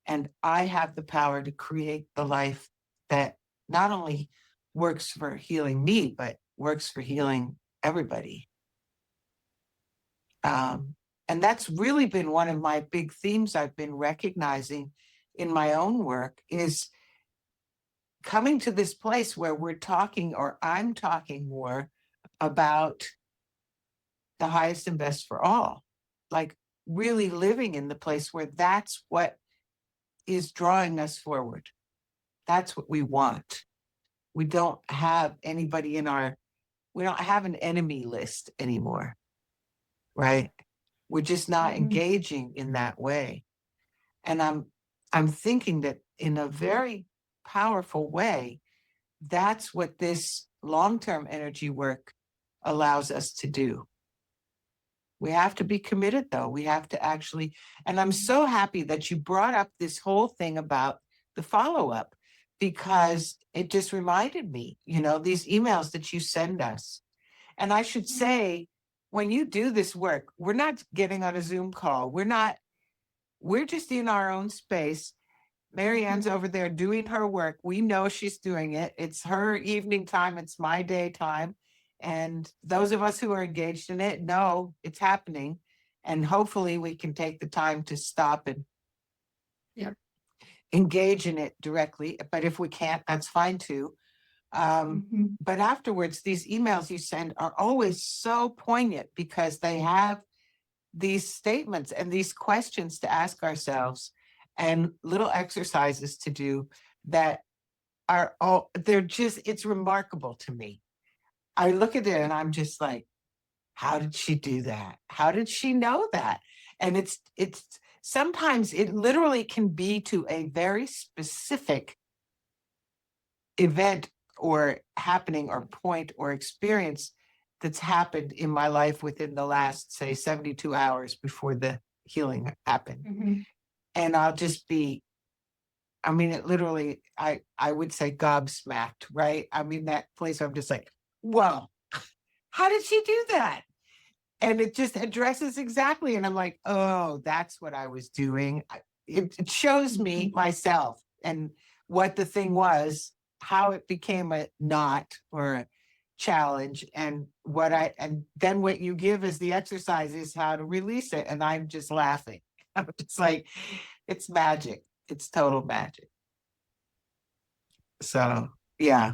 And I have the power to create the life that not only works for healing me, but works for healing everybody. And that's really been one of my big themes I've been recognizing in my own work, is coming to this place where we're talking, or I'm talking more about the highest and best for all, like really living in the place where that's what is drawing us forward. That's what we want. We don't have anybody we don't have an enemy list anymore, right? We're just not engaging in that way. And I'm thinking that in a very powerful way, that's what this long-term energy work allows us to do. We have to be committed, though. We have to actually, and I'm so happy that you brought up this whole thing about the follow-up, because it just reminded me, these emails that you send us. And I should say, when you do this work, we're not getting on a Zoom call. We're just in our own space. Marianne's over there doing her work. We know she's doing it. It's her evening time. It's my daytime. And those of us who are engaged in it know it's happening. And hopefully we can take the time to stop and engage in it directly. But if we can't, that's fine too. But afterwards, these emails you send are always so poignant, because they have these statements and these questions to ask ourselves and little exercises to do that are it's remarkable to me. I look at it and I'm just like, how did she do that? How did she know that? And it's sometimes it literally can be to a very specific event or happening or point or experience that's happened in my life within the last, say, 72 hours before the healing happened. And I'll just be, it literally, I would say gobsmacked, right? That place I'm just like, whoa, how did she do that? And it just addresses exactly. And I'm like, oh, that's what I was doing. It shows me myself and what the thing was, how it became a knot or a challenge, and then what you give as the exercise is how to release it. And I'm just laughing. I'm just like, it's magic. It's total magic. So yeah.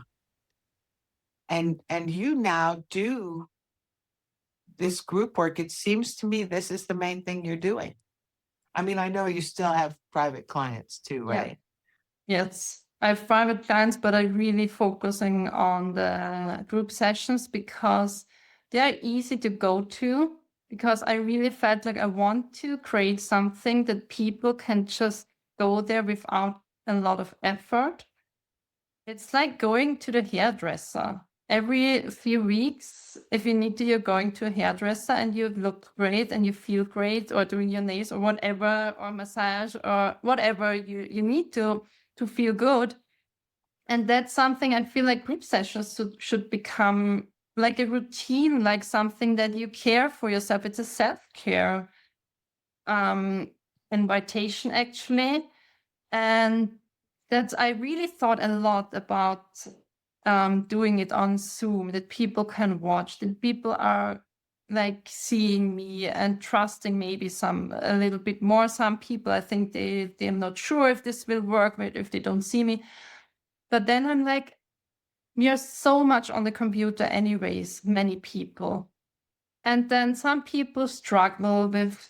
And you now do this group work. It seems to me this is the main thing you're doing. I know you still have private clients too, right? Yes, I have private clients, but I'm really focusing on the group sessions because they are easy to go to, because I really felt like I want to create something that people can just go there without a lot of effort. It's like going to the hairdresser. Every few weeks, if you need to, you're going to a hairdresser and you look great and you feel great, or doing your nails or whatever, or massage or whatever you need to feel good. And that's something I feel like group sessions should become like a routine, like something that you care for yourself. It's a self-care invitation, actually. And I really thought a lot about doing it on Zoom, that people can watch, that people are like seeing me and trusting maybe a little bit more. Some people, I think they're not sure if this will work, if they don't see me. But then I'm like, we are so much on the computer anyways, many people. And then some people struggle with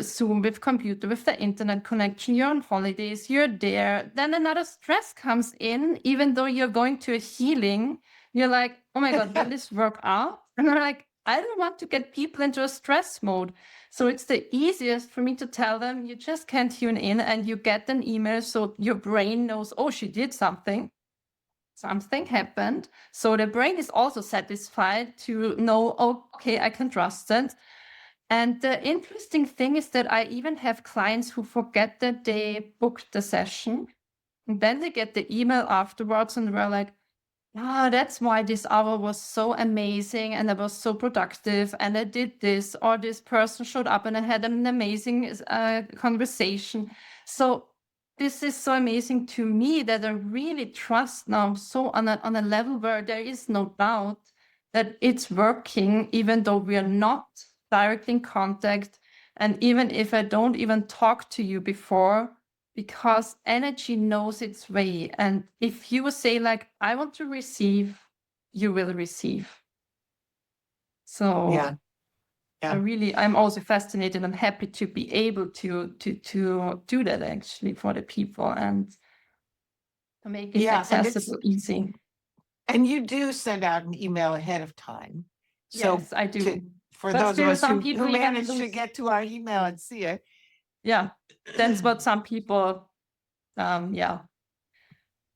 Zoom, with computer, with the internet connection. You're on holidays, you're there. Then another stress comes in, even though you're going to a healing. You're like, oh my God, will this work out? And I'm like, I don't want to get people into a stress mode. So it's the easiest for me to tell them, you just can't tune in, and you get an email so your brain knows, oh, she did something. Something happened. So the brain is also satisfied to know, oh, okay, I can trust it. And the interesting thing is that I even have clients who forget that they booked the session. And then they get the email afterwards and we're like, ah, that's why this hour was so amazing and I was so productive and I did this, or this person showed up and I had an amazing conversation. So this is so amazing to me that I really trust now, so on a level where there is no doubt that it's working, even though we are not directly in contact. And even if I don't even talk to you before, because energy knows its way. And if you say like, I want to receive, you will receive. So Yeah. I'm also fascinated and happy to be able to do that actually for the people and to make it accessible, easy. And you do send out an email ahead of time. So yes, I do. For But those still, of us some who people managed to get to our email and see it. Yeah, that's what some people, had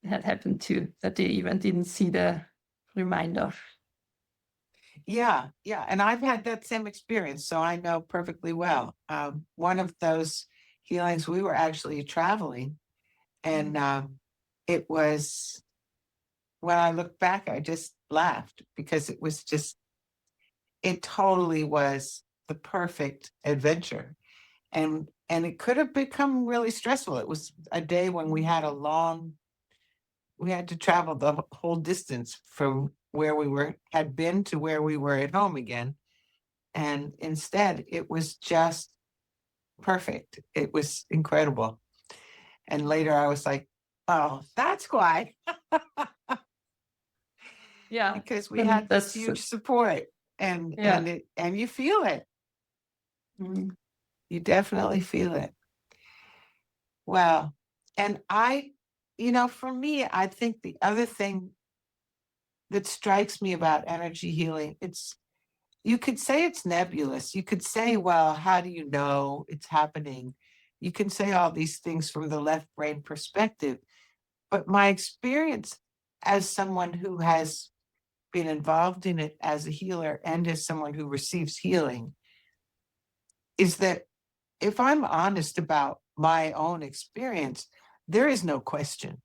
happened to, that they even didn't see the reminder. Yeah. And I've had that same experience, so I know perfectly well. One of those healings, we were actually traveling, and it was, when I look back, I just laughed because it totally was the perfect adventure. And it could have become really stressful. It was a day when we had to travel the whole distance from where we had been to where we were at home again. And instead, it was just perfect. It was incredible. And later I was like, oh, that's why. Yeah. Because we had this huge support, and you feel it. Mm-hmm. You definitely feel it. Well, and for me, I think the other thing that strikes me about energy healing, you could say it's nebulous. You could say, well, how do you know it's happening? You can say all these things from the left brain perspective. But my experience as someone who has been involved in it as a healer and as someone who receives healing is that if I'm honest about my own experience, there is no question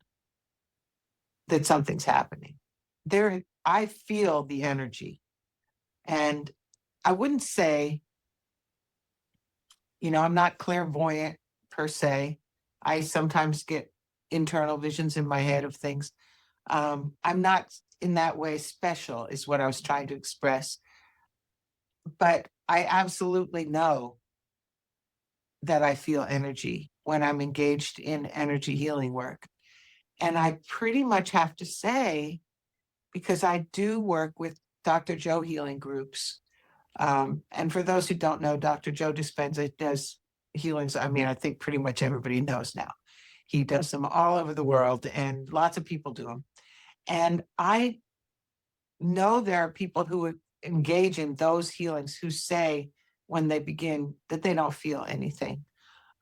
that something's happening. I feel the energy. And I wouldn't say, I'm not clairvoyant per se. I sometimes get internal visions in my head of things. I'm not in that way special, is what I was trying to express. But I absolutely know that I feel energy when I'm engaged in energy healing work. And I pretty much have to say, because I do work with Dr. Joe healing groups. And for those who don't know, Dr. Joe Dispenza does healings. I mean, I think pretty much everybody knows now. He does them all over the world, and lots of people do them. And I know there are people who engage in those healings who say when they begin that they don't feel anything.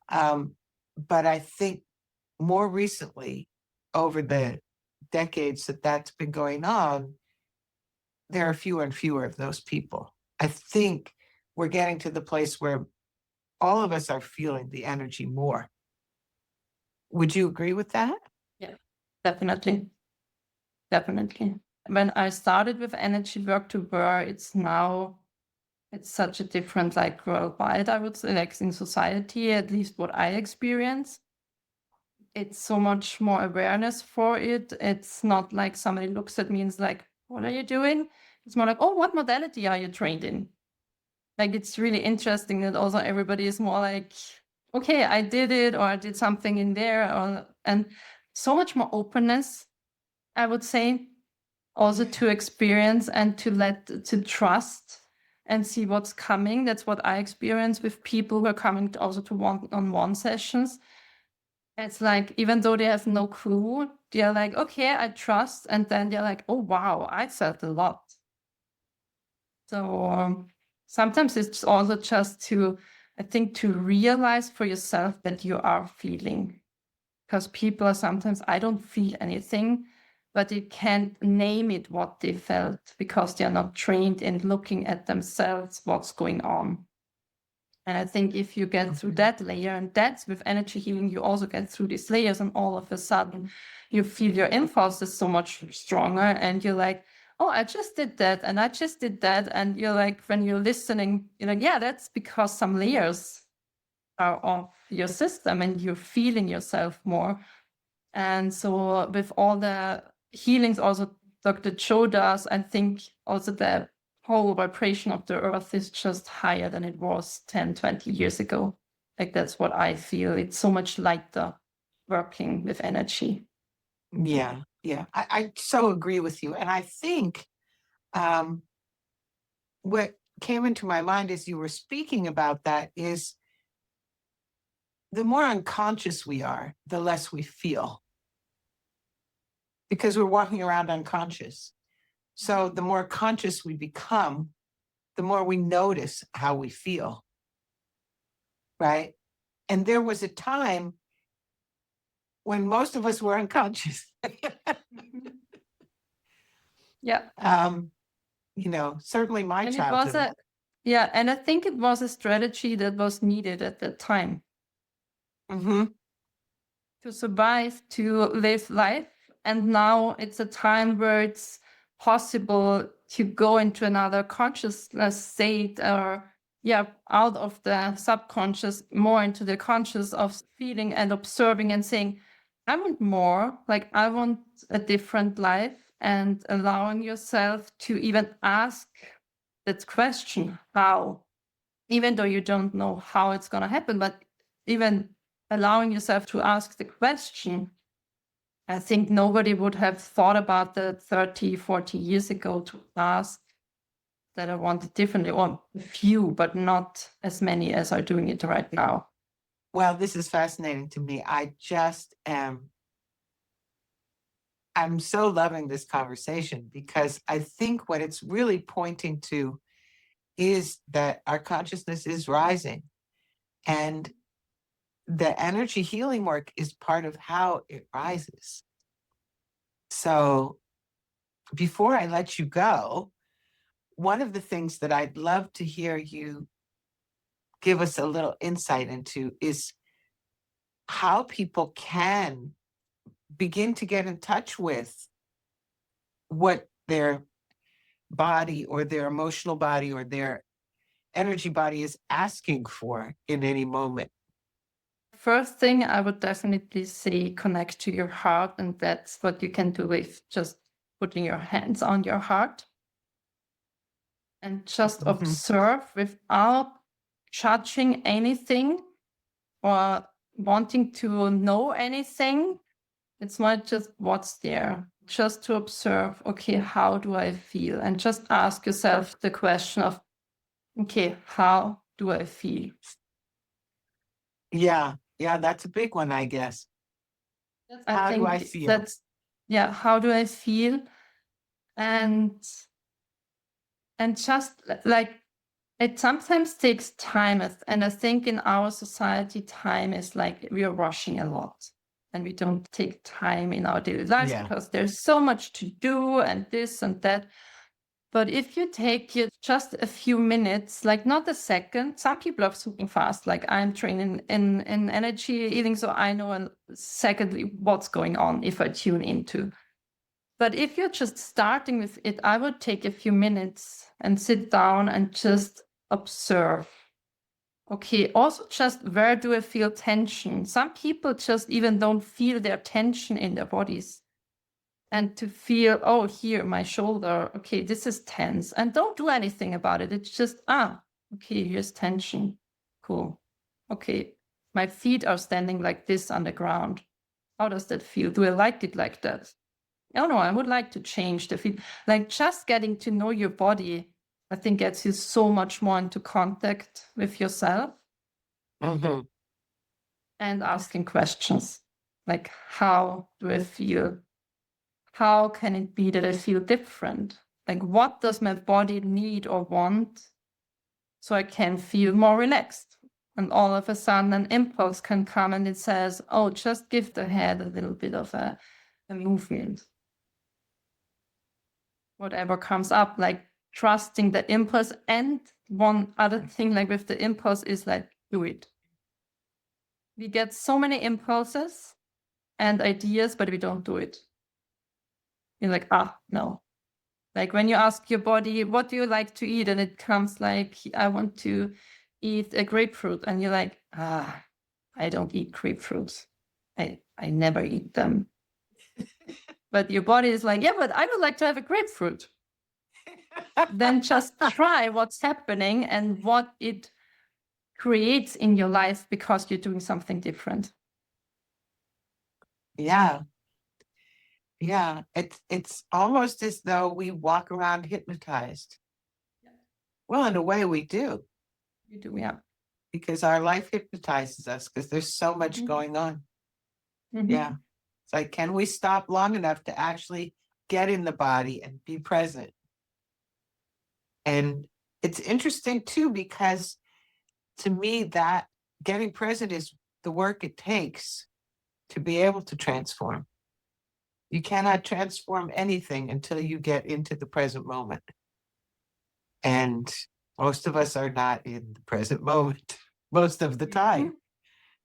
But I think more recently, over the decades that's been going on, there are fewer and fewer of those people. I think we're getting to the place where all of us are feeling the energy more. Would you agree with that? Yeah, definitely. Definitely. When I started with energy work to where it's such a different, like worldwide, I would say, like in society, at least what I experience. It's so much more awareness for it. It's not like somebody looks at me and is like, what are you doing? It's more like, oh, what modality are you trained in? Like, it's really interesting that also everybody is more like, okay, I did it, or I did something in there, and so much more openness, I would say, also to experience and to trust and see what's coming. That's what I experience with people who are coming also to one-on-one sessions. It's like, even though they have no clue, they're like, okay, I trust. And then they're like, oh, wow, I felt a lot. So sometimes it's also just to, I think, to realize for yourself that you are feeling. Because people are sometimes, I don't feel anything, but they can't name it what they felt because they are not trained in looking at themselves, what's going on. And I think if you get through that layer, and that's with energy healing, you also get through these layers, and all of a sudden you feel your impulse is so much stronger, and you're like, oh, I just did that, and I just did that. And you're like, when you're listening, you're like, yeah, that's because some layers are off your system and you're feeling yourself more. And so with all the healings also Dr. Joe does, I think also the whole vibration of the earth is just higher than it was 10, 20 years ago. Like that's what I feel. It's so much lighter working with energy. Yeah, yeah. I so agree with you. And I think what came into my mind as you were speaking about that is the more unconscious we are, the less we feel. Because we're walking around unconscious. So the more conscious we become, the more we notice how we feel. Right? And there was a time when most of us were unconscious. Yeah. Certainly my And childhood. and I think it was a strategy that was needed at that time. Mm-hmm. To survive, to live life. And now it's a time where it's possible to go into another consciousness state, or out of the subconscious, more into the conscious of feeling and observing and saying, I want more, like I want a different life, and allowing yourself to even ask that question, how, even though you don't know how it's going to happen, but even allowing yourself to ask the question. I think nobody would have thought about that 30, 40 years ago to ask that I want it differently, or a few, but not as many as are doing it right now. Well, this is fascinating to me. I'm so loving this conversation because I think what it's really pointing to is that our consciousness is rising, and the energy healing work is part of how it rises. So before I let you go, one of the things that I'd love to hear you give us a little insight into is how people can begin to get in touch with what their body or their emotional body or their energy body is asking for in any moment. First thing I would definitely say, connect to your heart, and that's what you can do with just putting your hands on your heart and just observe without judging anything or wanting to know anything. It's not just what's there, just to observe, okay, how do I feel? And just ask yourself the question of, okay, how do I feel? Yeah, that's a big one, I guess. How do I feel? How do I feel? And just like, it sometimes takes time. And I think in our society, time is like we are rushing a lot. And we don't take time in our daily lives because there's so much to do and this and that. But if you take just a few minutes, like not a second, some people are super fast. Like I'm trained in energy healing, so I know secondly what's going on if I tune into. But if you're just starting with it, I would take a few minutes and sit down and just observe. Okay, also just where do I feel tension? Some people just even don't feel their tension in their bodies. And to feel, oh, here, my shoulder, okay, this is tense. And don't do anything about it. It's just, okay, here's tension. Cool. Okay, my feet are standing like this on the ground. How does that feel? Do I like it like that? Oh, no, I would like to change the feel. Like just getting to know your body, I think gets you so much more into contact with yourself. Mm-hmm. And asking questions like, how do I feel? How can it be that I feel different? Like, what does my body need or want so I can feel more relaxed? And all of a sudden an impulse can come and it says, oh, just give the head a little bit of a movement. Whatever comes up, like trusting the impulse. And one other thing, like with the impulse, is like, do it. We get so many impulses and ideas, but we don't do it. You're like, no. Like when you ask your body, what do you like to eat? And it comes like, I want to eat a grapefruit. And you're like, I don't eat grapefruits. I never eat them. But your body is like, yeah, but I would like to have a grapefruit. Then just try what's happening and what it creates in your life because you're doing something different. Yeah. Yeah. It's almost as though we walk around hypnotized. Well, in a way we do. You do, yeah. Because our life hypnotizes us because there's so much going on. Yeah. It's like, can we stop long enough to actually get in the body and be present? And it's interesting too, because to me, that getting present is the work it takes to be able to transform. You cannot transform anything until you get into the present moment. And most of us are not in the present moment most of the time.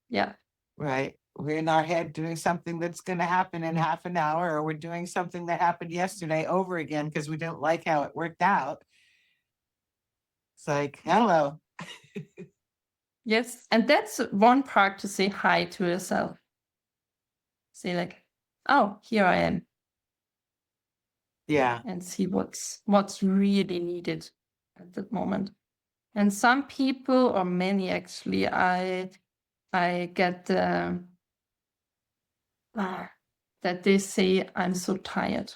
Yeah. Right. We're in our head doing something that's going to happen in half an hour, or we're doing something that happened yesterday over again because we don't like how it worked out. It's like, hello. Yes. And that's one part to say hi to yourself. Say like, oh, here I am. Yeah. And see what's really needed at that moment. And some people, or many actually, I get that they say, I'm so tired.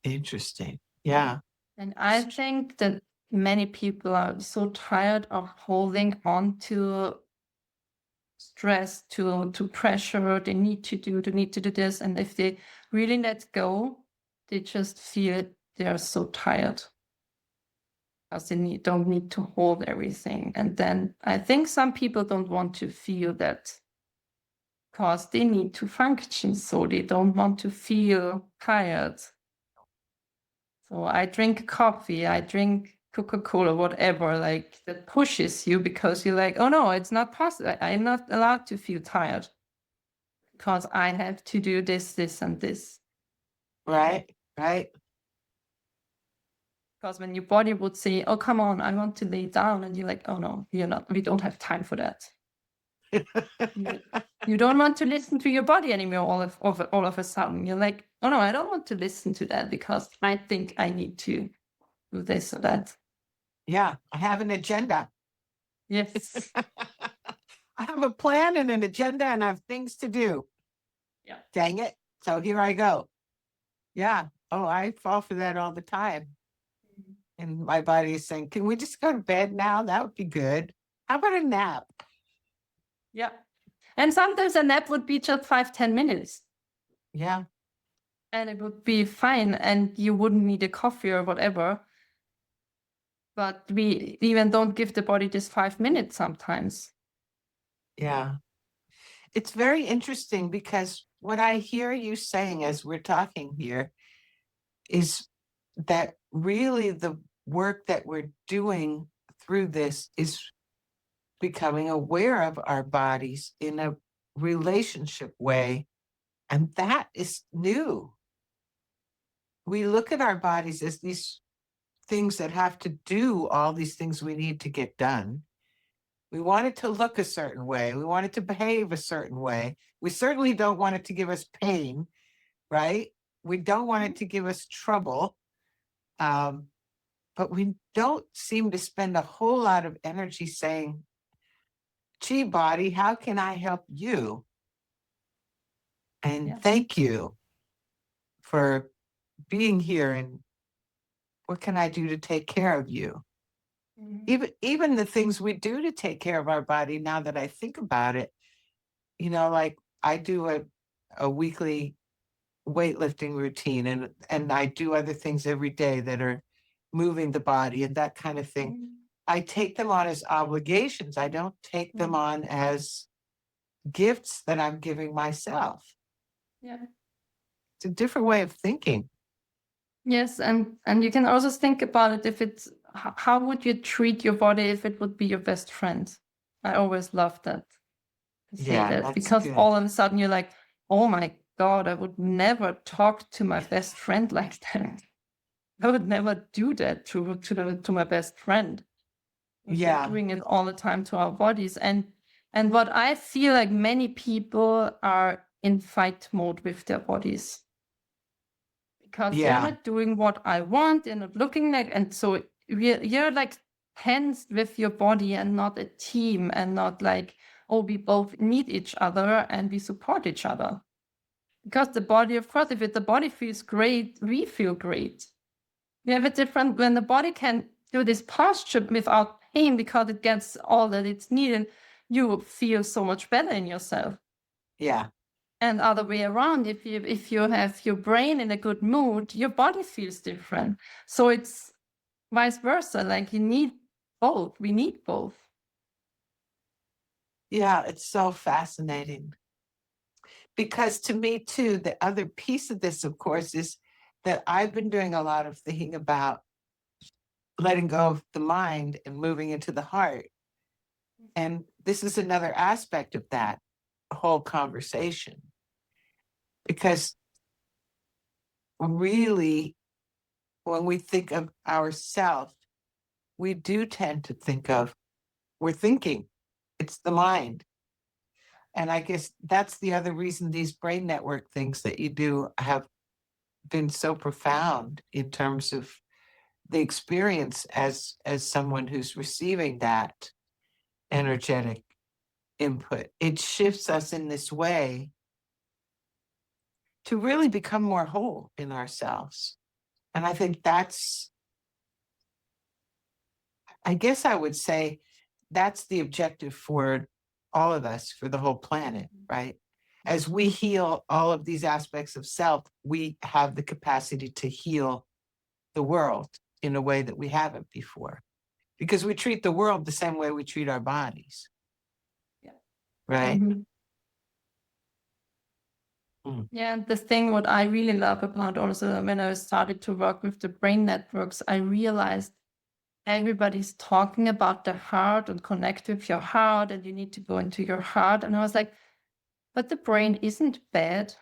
Interesting. Yeah. And I think that many people are so tired of holding on to stress, to pressure. They need to do this. And if they really let go, they just feel they're so tired because they don't need to hold everything. And then I think some people don't want to feel that because they need to function. So they don't want to feel tired. So I drink coffee, I drink Coca-Cola, whatever, like that pushes you because you're like, oh no, it's not possible. I'm not allowed to feel tired because I have to do this, this, and this. Right. Right. Because when your body would say, oh, come on, I want to lay down. And you're like, oh no, you're not, we don't have time for that. You don't want to listen to your body anymore all of a sudden. You're like, oh no, I don't want to listen to that because I think I need to do this or that. Yeah. I have an agenda. Yes. I have a plan and an agenda, and I have things to do. Yeah. Dang it. So here I go. Yeah. Oh, I fall for that all the time. And my body is saying, can we just go to bed now? That would be good. How about a nap? Yeah. And sometimes a nap would be just 5-10 minutes. Yeah. And it would be fine. And you wouldn't need a coffee or whatever. But we even don't give the body this 5 minutes sometimes. Yeah. It's very interesting because what I hear you saying as we're talking here is that really the work that we're doing through this is becoming aware of our bodies in a relationship way. And that is new. We look at our bodies as these things that have to do all these things we need to get done. We want it to look a certain way. We want it to behave a certain way. We certainly don't want it to give us pain, right? We don't want it to give us trouble. But we don't seem to spend a whole lot of energy saying, gee, body, how can I help you? And thank you for being here. And what can I do to take care of you? Even the things we do to take care of our body, now that I think about it, like I do a weekly weightlifting routine, and I do other things every day that are moving the body and that kind of thing. I take them on as obligations. I don't take them on as gifts that I'm giving myself. Yeah. It's a different way of thinking. Yes, and you can also think about it if it's how would you treat your body if it would be your best friend? I always love that. To say Yeah, that that's because good. all of a sudden you're like, oh my God, I would never talk to my best friend like that. I would never do that to my best friend. We're Yeah, doing it all the time to our bodies. And what I feel like many people are in fight mode with their bodies. Because they're yeah, not doing what I want, they're not looking like, and so you're like tensed with your body and not a team and not like, oh, we both need each other and we support each other. Because the body, of course, if the body feels great, we feel great. We have a different, when the body can do this posture without pain because it gets all that it's needed, you feel so much better in yourself. yeah, And other way around, if you have your brain in a good mood, your body feels different. So it's vice versa. Like you need both. We need both. yeah. It's so fascinating. Because to me, too, the other piece of this, of course, is that I've been doing a lot of thinking about letting go of the mind and moving into the heart. And this is another aspect of that whole conversation. Because really, when we think of ourself, we do tend to think of, we're thinking, it's the mind. And I guess that's the other reason these brain network things that you do have been so profound in terms of the experience as someone who's receiving that energetic input. It shifts us in this way to really become more whole in ourselves. And I think that's, I guess I would say that's the objective for all of us, for the whole planet, right? As we heal all of these aspects of self, we have the capacity to heal the world in a way that we haven't before. Because we treat the world the same way we treat our bodies. Yeah. Right? Mhm. Yeah, and the thing what I really love about also when I started to work with the brain networks, I realized everybody's talking about the heart and connect with your heart and you need to go into your heart. And I was like, but the brain isn't bad.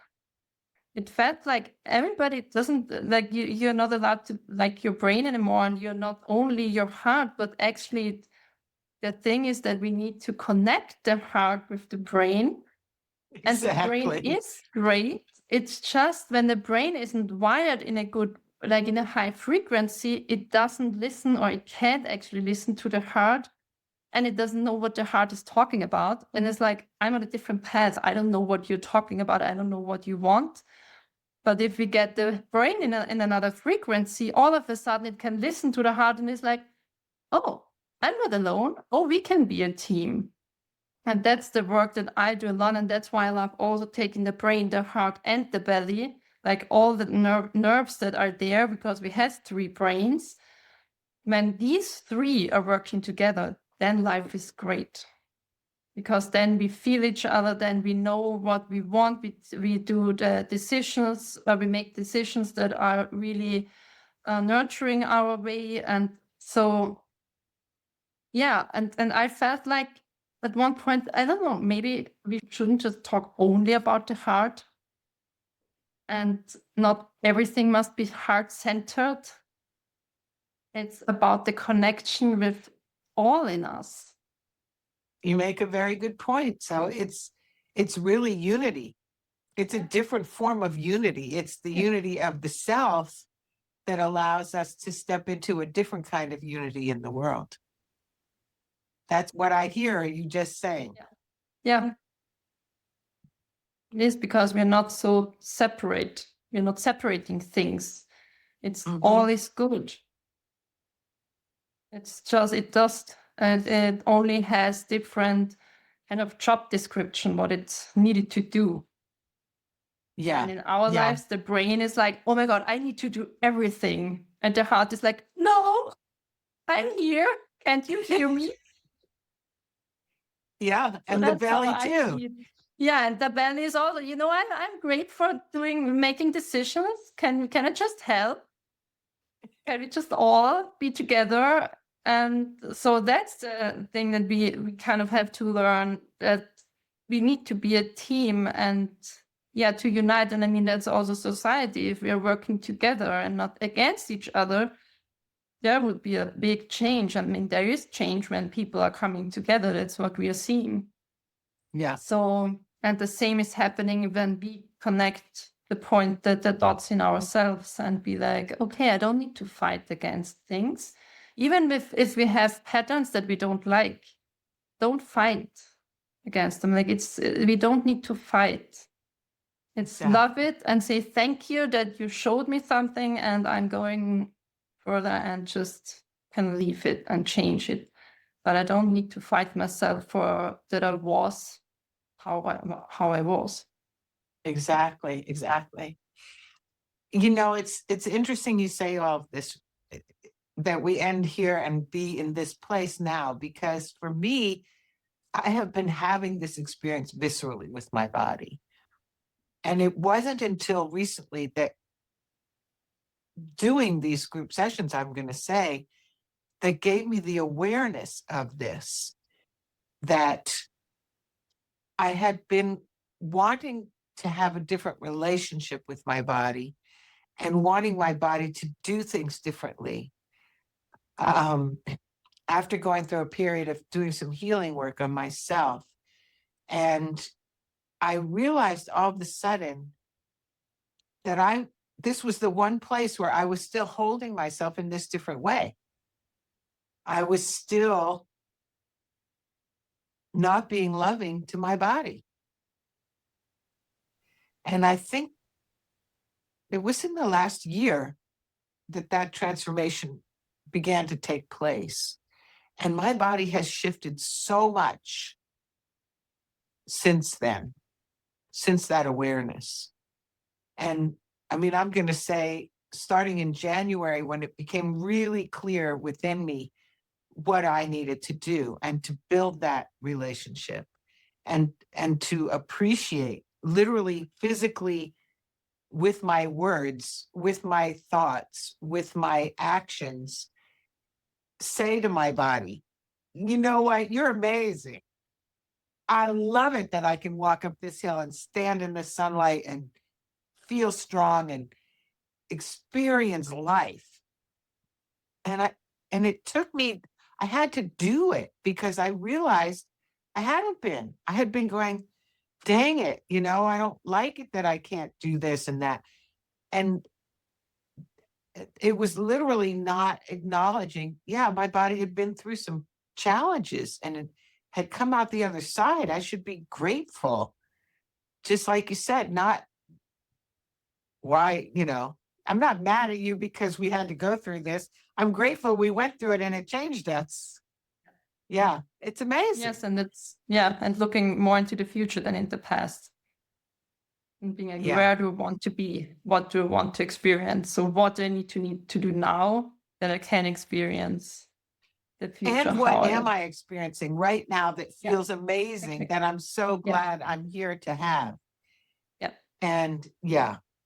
It felt like everybody doesn't like you're not allowed to like your brain anymore, and you're not only your heart, but actually the thing is that we need to connect the heart with the brain. And the brain Exactly. is great. It's just when the brain isn't wired in a good, like in a high frequency, it doesn't listen or it can't actually listen to the heart. And it doesn't know what the heart is talking about. And it's like, I'm on a different path. I don't know what you're talking about. I don't know what you want. But if we get the brain in another frequency, all of a sudden it can listen to the heart and it's like, oh, I'm not alone. Oh, we can be a team. And that's the work that I do a lot. And that's why I love also taking the brain, the heart, and the belly, like all the nerves that are there, because we have three brains. When these three are working together, then life is great. Because then we feel each other, then we know what we want, we do the decisions, we make decisions that are really nurturing our way. And so, yeah, and I felt like at one point, I don't know, maybe we shouldn't just talk only about the heart and not everything must be heart-centered. It's about the connection with all in us. You make a very good point. So it's really unity. It's a different form of unity. It's the unity of the self that allows us to step into a different kind of unity in the world. That's what I hear you just saying. Yeah. It is because we're not so separate. We're not separating things. It's all is good. It's just and it only has different kind of job description what it's needed to do. Yeah. And in our Yeah. lives, the brain is like, oh my God, I need to do everything. And the heart is like, no, I'm here. Can't you hear me? Yeah. So And the that's how belly I too. see it. Yeah, and the belly is also, I'm great for making decisions. Can I just help? Can we just all be together? And so that's the thing that we kind of have to learn, that we need to be a team and to unite. And I mean, that's also society. If we are working together and not against each other, there would be a big change. I mean, there is change when people are coming together. That's what we are seeing. Yeah. So, and the same is happening when we connect the dots in ourselves and be like, okay, I don't need to fight against things. Even if we have patterns that we don't like, don't fight against them. Like we don't need to fight. It's love it and say, thank you that you showed me something, and I'm going further and just can leave it and change it. But I don't need to fight myself for that I was how I was. Exactly. Exactly. It's interesting you say all of this, that we end here and be in this place now, because for me, I have been having this experience viscerally with my body. And it wasn't until recently that doing these group sessions, I'm going to say, that gave me the awareness of this, that I had been wanting to have a different relationship with my body and wanting my body to do things differently. After going through a period of doing some healing work on myself, and I realized all of a sudden that this was the one place where I was still holding myself in this different way. I was still not being loving to my body. And I think it was in the last year that transformation began to take place. And my body has shifted so much since then, since that awareness. And I mean, I'm going to say, starting in January, when it became really clear within me what I needed to do and to build that relationship and to appreciate, literally, physically, with my words, with my thoughts, with my actions, say to my body, you know what, you're amazing. I love it that I can walk up this hill and stand in the sunlight and feel strong and experience life. And it took me, I had to do it because I realized I had been going, dang it, I don't like it that I can't do this and that. And it was literally not acknowledging, my body had been through some challenges and it had come out the other side. I should be grateful. Just like you said, not why, I'm not mad at you because we had to go through this. I'm grateful we went through it and it changed us. Yeah, it's amazing. Yes, and and looking more into the future than in the past. And being like, where do I want to be? What do I want to experience? So what do I need to do now that I can experience the future? And what am I experiencing right now that feels amazing, that I'm so glad I'm here to have? Yeah. And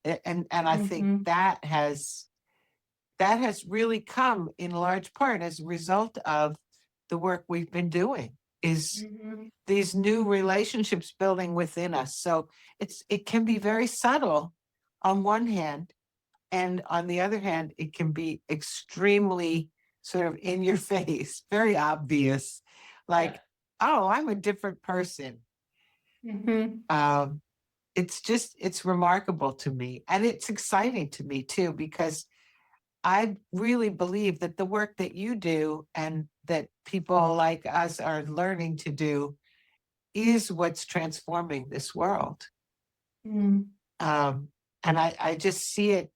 I think that has really come in large part as a result of the work we've been doing, is these new relationships building within us. So it can be very subtle on one hand, and on the other hand, it can be extremely sort of in your face, very obvious, like, oh, I'm a different person. It's remarkable to me, and it's exciting to me too, because I really believe that the work that you do and that people like us are learning to do is what's transforming this world. And I just see it.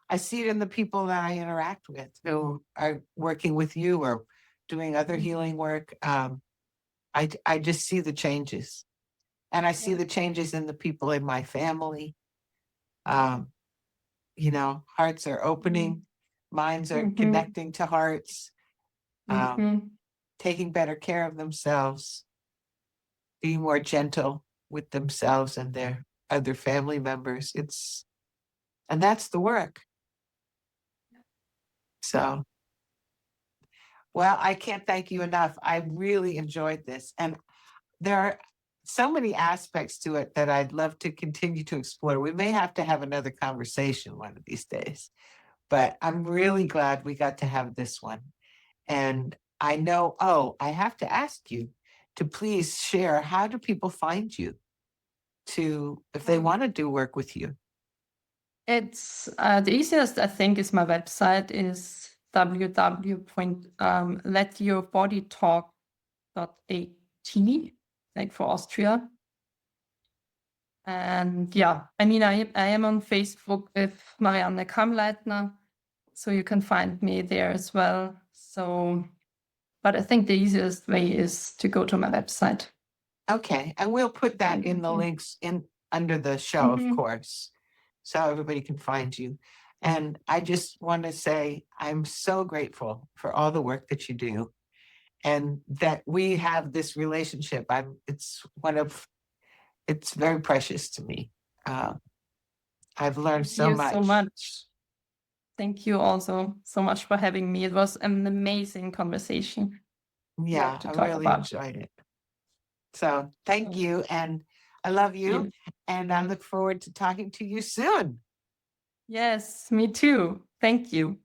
I see it in the people that I interact with who are working with you or doing other healing work. I just see the changes, and I see the changes in the people in my family. You know, hearts are opening, minds are connecting to hearts, taking better care of themselves, being more gentle with themselves and their other family members. And that's the work. So, well, I can't thank you enough. I really enjoyed this. And there are so many aspects to it that I'd love to continue to explore. We may have to have another conversation one of these days, but I'm really glad we got to have this one. And I know, I have to ask you to please share, how do people find you if they want to do work with you? It's the easiest, I think, is my website is www.letyourbodytalk.at, like for Austria. And yeah, I mean, I am on Facebook with Marianne Kamleitner, so you can find me there as well. So, but I think the easiest way is to go to my website. Okay, and we'll put that in the links under the show, of course, so everybody can find you. And I just want to say I'm so grateful for all the work that you do, and that we have this relationship. It's very precious to me. I've learned so much. So much. Thank you also so much for having me. It was an amazing conversation. Yeah, I really enjoyed it. So thank you, and I love you, and I look forward to talking to you soon. Yes, me too. Thank you.